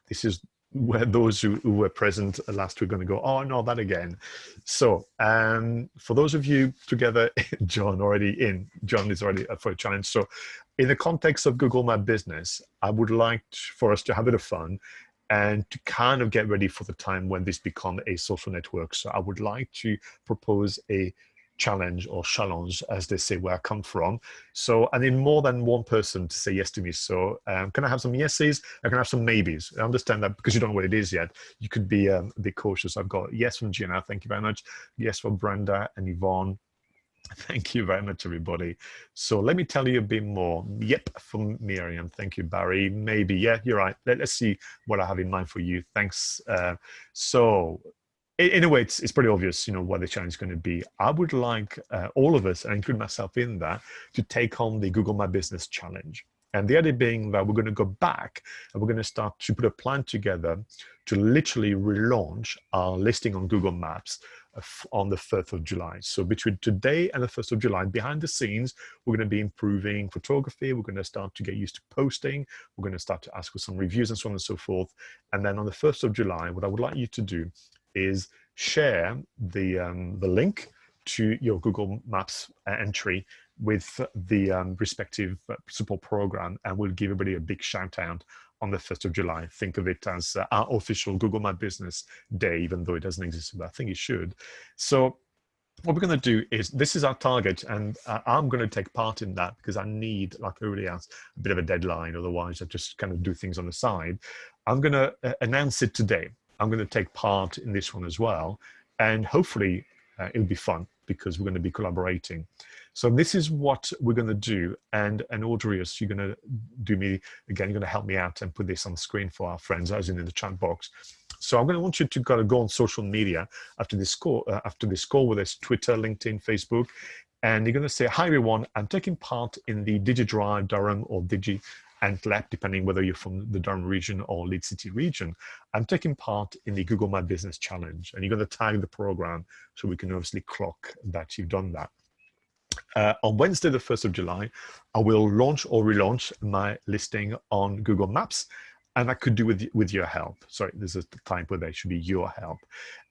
[SPEAKER 1] this is where those who were present last week are going to go, oh, no, that again. So for those of you together, John is already up for a challenge. So in the context of Google My Business, I would like for us to have a bit of fun and to kind of get ready for the time when this becomes a social network. So I would like to propose a challenge, or challenge, as they say where I come from. So I need more than one person to say yes to me. So can I have some yeses? I can have some maybes. I understand that because you don't know what it is yet. You could be a bit cautious. I've got yes from Gina, thank you very much. Yes from Brenda and Yvonne. Thank you very much, everybody. So let me tell you a bit more. Yep, from Miriam. Thank you, Barry. Maybe, yeah, you're right. Let's see what I have in mind for you. Thanks. So in a way, it's pretty obvious, what the challenge is going to be. I would like all of us, and I include myself in that, to take on the Google My Business challenge. And the idea being that we're going to go back and we're going to start to put a plan together to literally relaunch our listing on Google Maps on the 1st of July. So between today and the 1st of July, behind the scenes, we're going to be improving photography. We're going to start to get used to posting. We're going to start to ask for some reviews and so on and so forth. And then on the 1st of July, what I would like you to do is share the link to your Google Maps entry with the respective support program, and we'll give everybody a big shout out on the 1st of July. Think of it as our official Google My Business Day, even though it doesn't exist, but I think it should. So what we're going to do is, this is our target, and I'm going to take part in that because I need, like everybody else, a bit of a deadline. Otherwise, I just kind of do things on the side. I'm going to announce it today. I'm going to take part in this one as well, and hopefully it'll be fun because we're going to be collaborating. So this is what we're going to do, and Audrius, you're going to do me again. You're going to help me out and put this on the screen for our friends, as in the chat box. So I'm going to want you to go on social media after this call, whether it's Twitter, LinkedIn, Facebook, and you're going to say, "Hi everyone, I'm taking part in the DigiDrive Durham or DigiAntlep, depending whether you're from the Durham region or Leeds City region. I'm taking part in the Google My Business Challenge," and you're going to tag the program so we can obviously clock that you've done that. On Wednesday, the 1st of July, I will launch or relaunch my listing on Google Maps, and I could do with your help. Sorry, there's a time where there should be your help.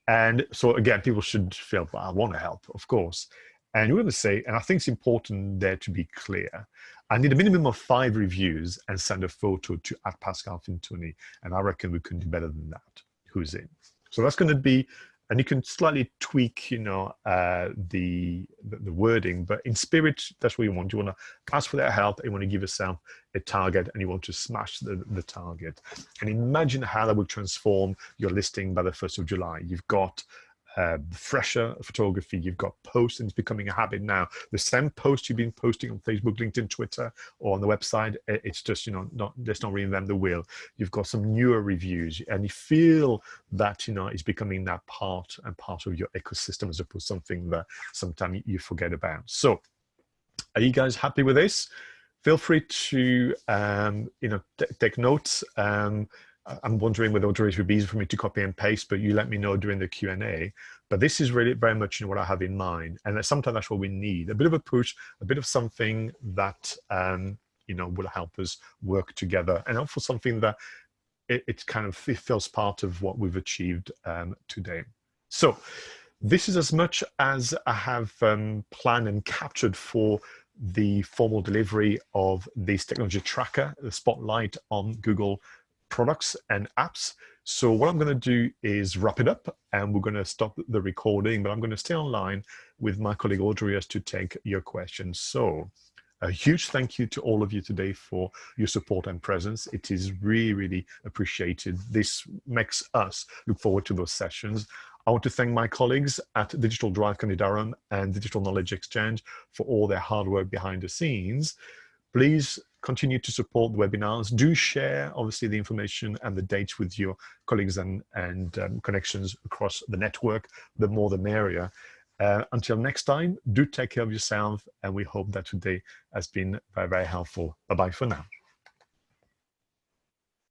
[SPEAKER 1] And so again, people should feel, well, I want to help, of course. And you're going to say, and I think it's important there to be clear, I need a minimum of 5 reviews and send a photo to @Pascal Fintoni. And I reckon we can do better than that. Who's in? So that's going to be, and you can slightly tweak, the wording, but in spirit, that's what you want. You want to ask for their help. You want to give yourself a target, and you want to smash the target. And imagine how that would transform your listing by the 1st of July. You've got fresher photography, you've got posts, and it's becoming a habit now. The same post you've been posting on Facebook, LinkedIn, Twitter, or on the website, it's just, let's not reinvent the wheel. You've got some newer reviews, and you feel that, it's becoming that part of your ecosystem, as opposed to something that sometimes you forget about. So are you guys happy with this? Feel free to, take notes. I'm wondering whether it would be easy for me to copy and paste, but you let me know during the Q&A. But this is really very much what I have in mind. And sometimes that's what we need, a bit of a push, a bit of something that, will help us work together, and for something that it kind of feels part of what we've achieved today. So this is as much as I have planned and captured for the formal delivery of this technology tracker, the spotlight on Google products and apps. So what I'm going to do is wrap it up, and we're going to stop the recording, but I'm going to stay online with my colleague Audrey to take your questions. So a huge thank you to all of you today for your support and presence. It is really, really appreciated. This makes us look forward to those sessions. I want to thank my colleagues at Digital Drive County Durham and Digital Knowledge Exchange for all their hard work behind the scenes. Please continue to support the webinars. Do share, obviously, the information and the dates with your colleagues and connections across the network. The more the merrier. Until next time, do take care of yourself, and we hope that today has been very, very helpful. Bye-bye for now.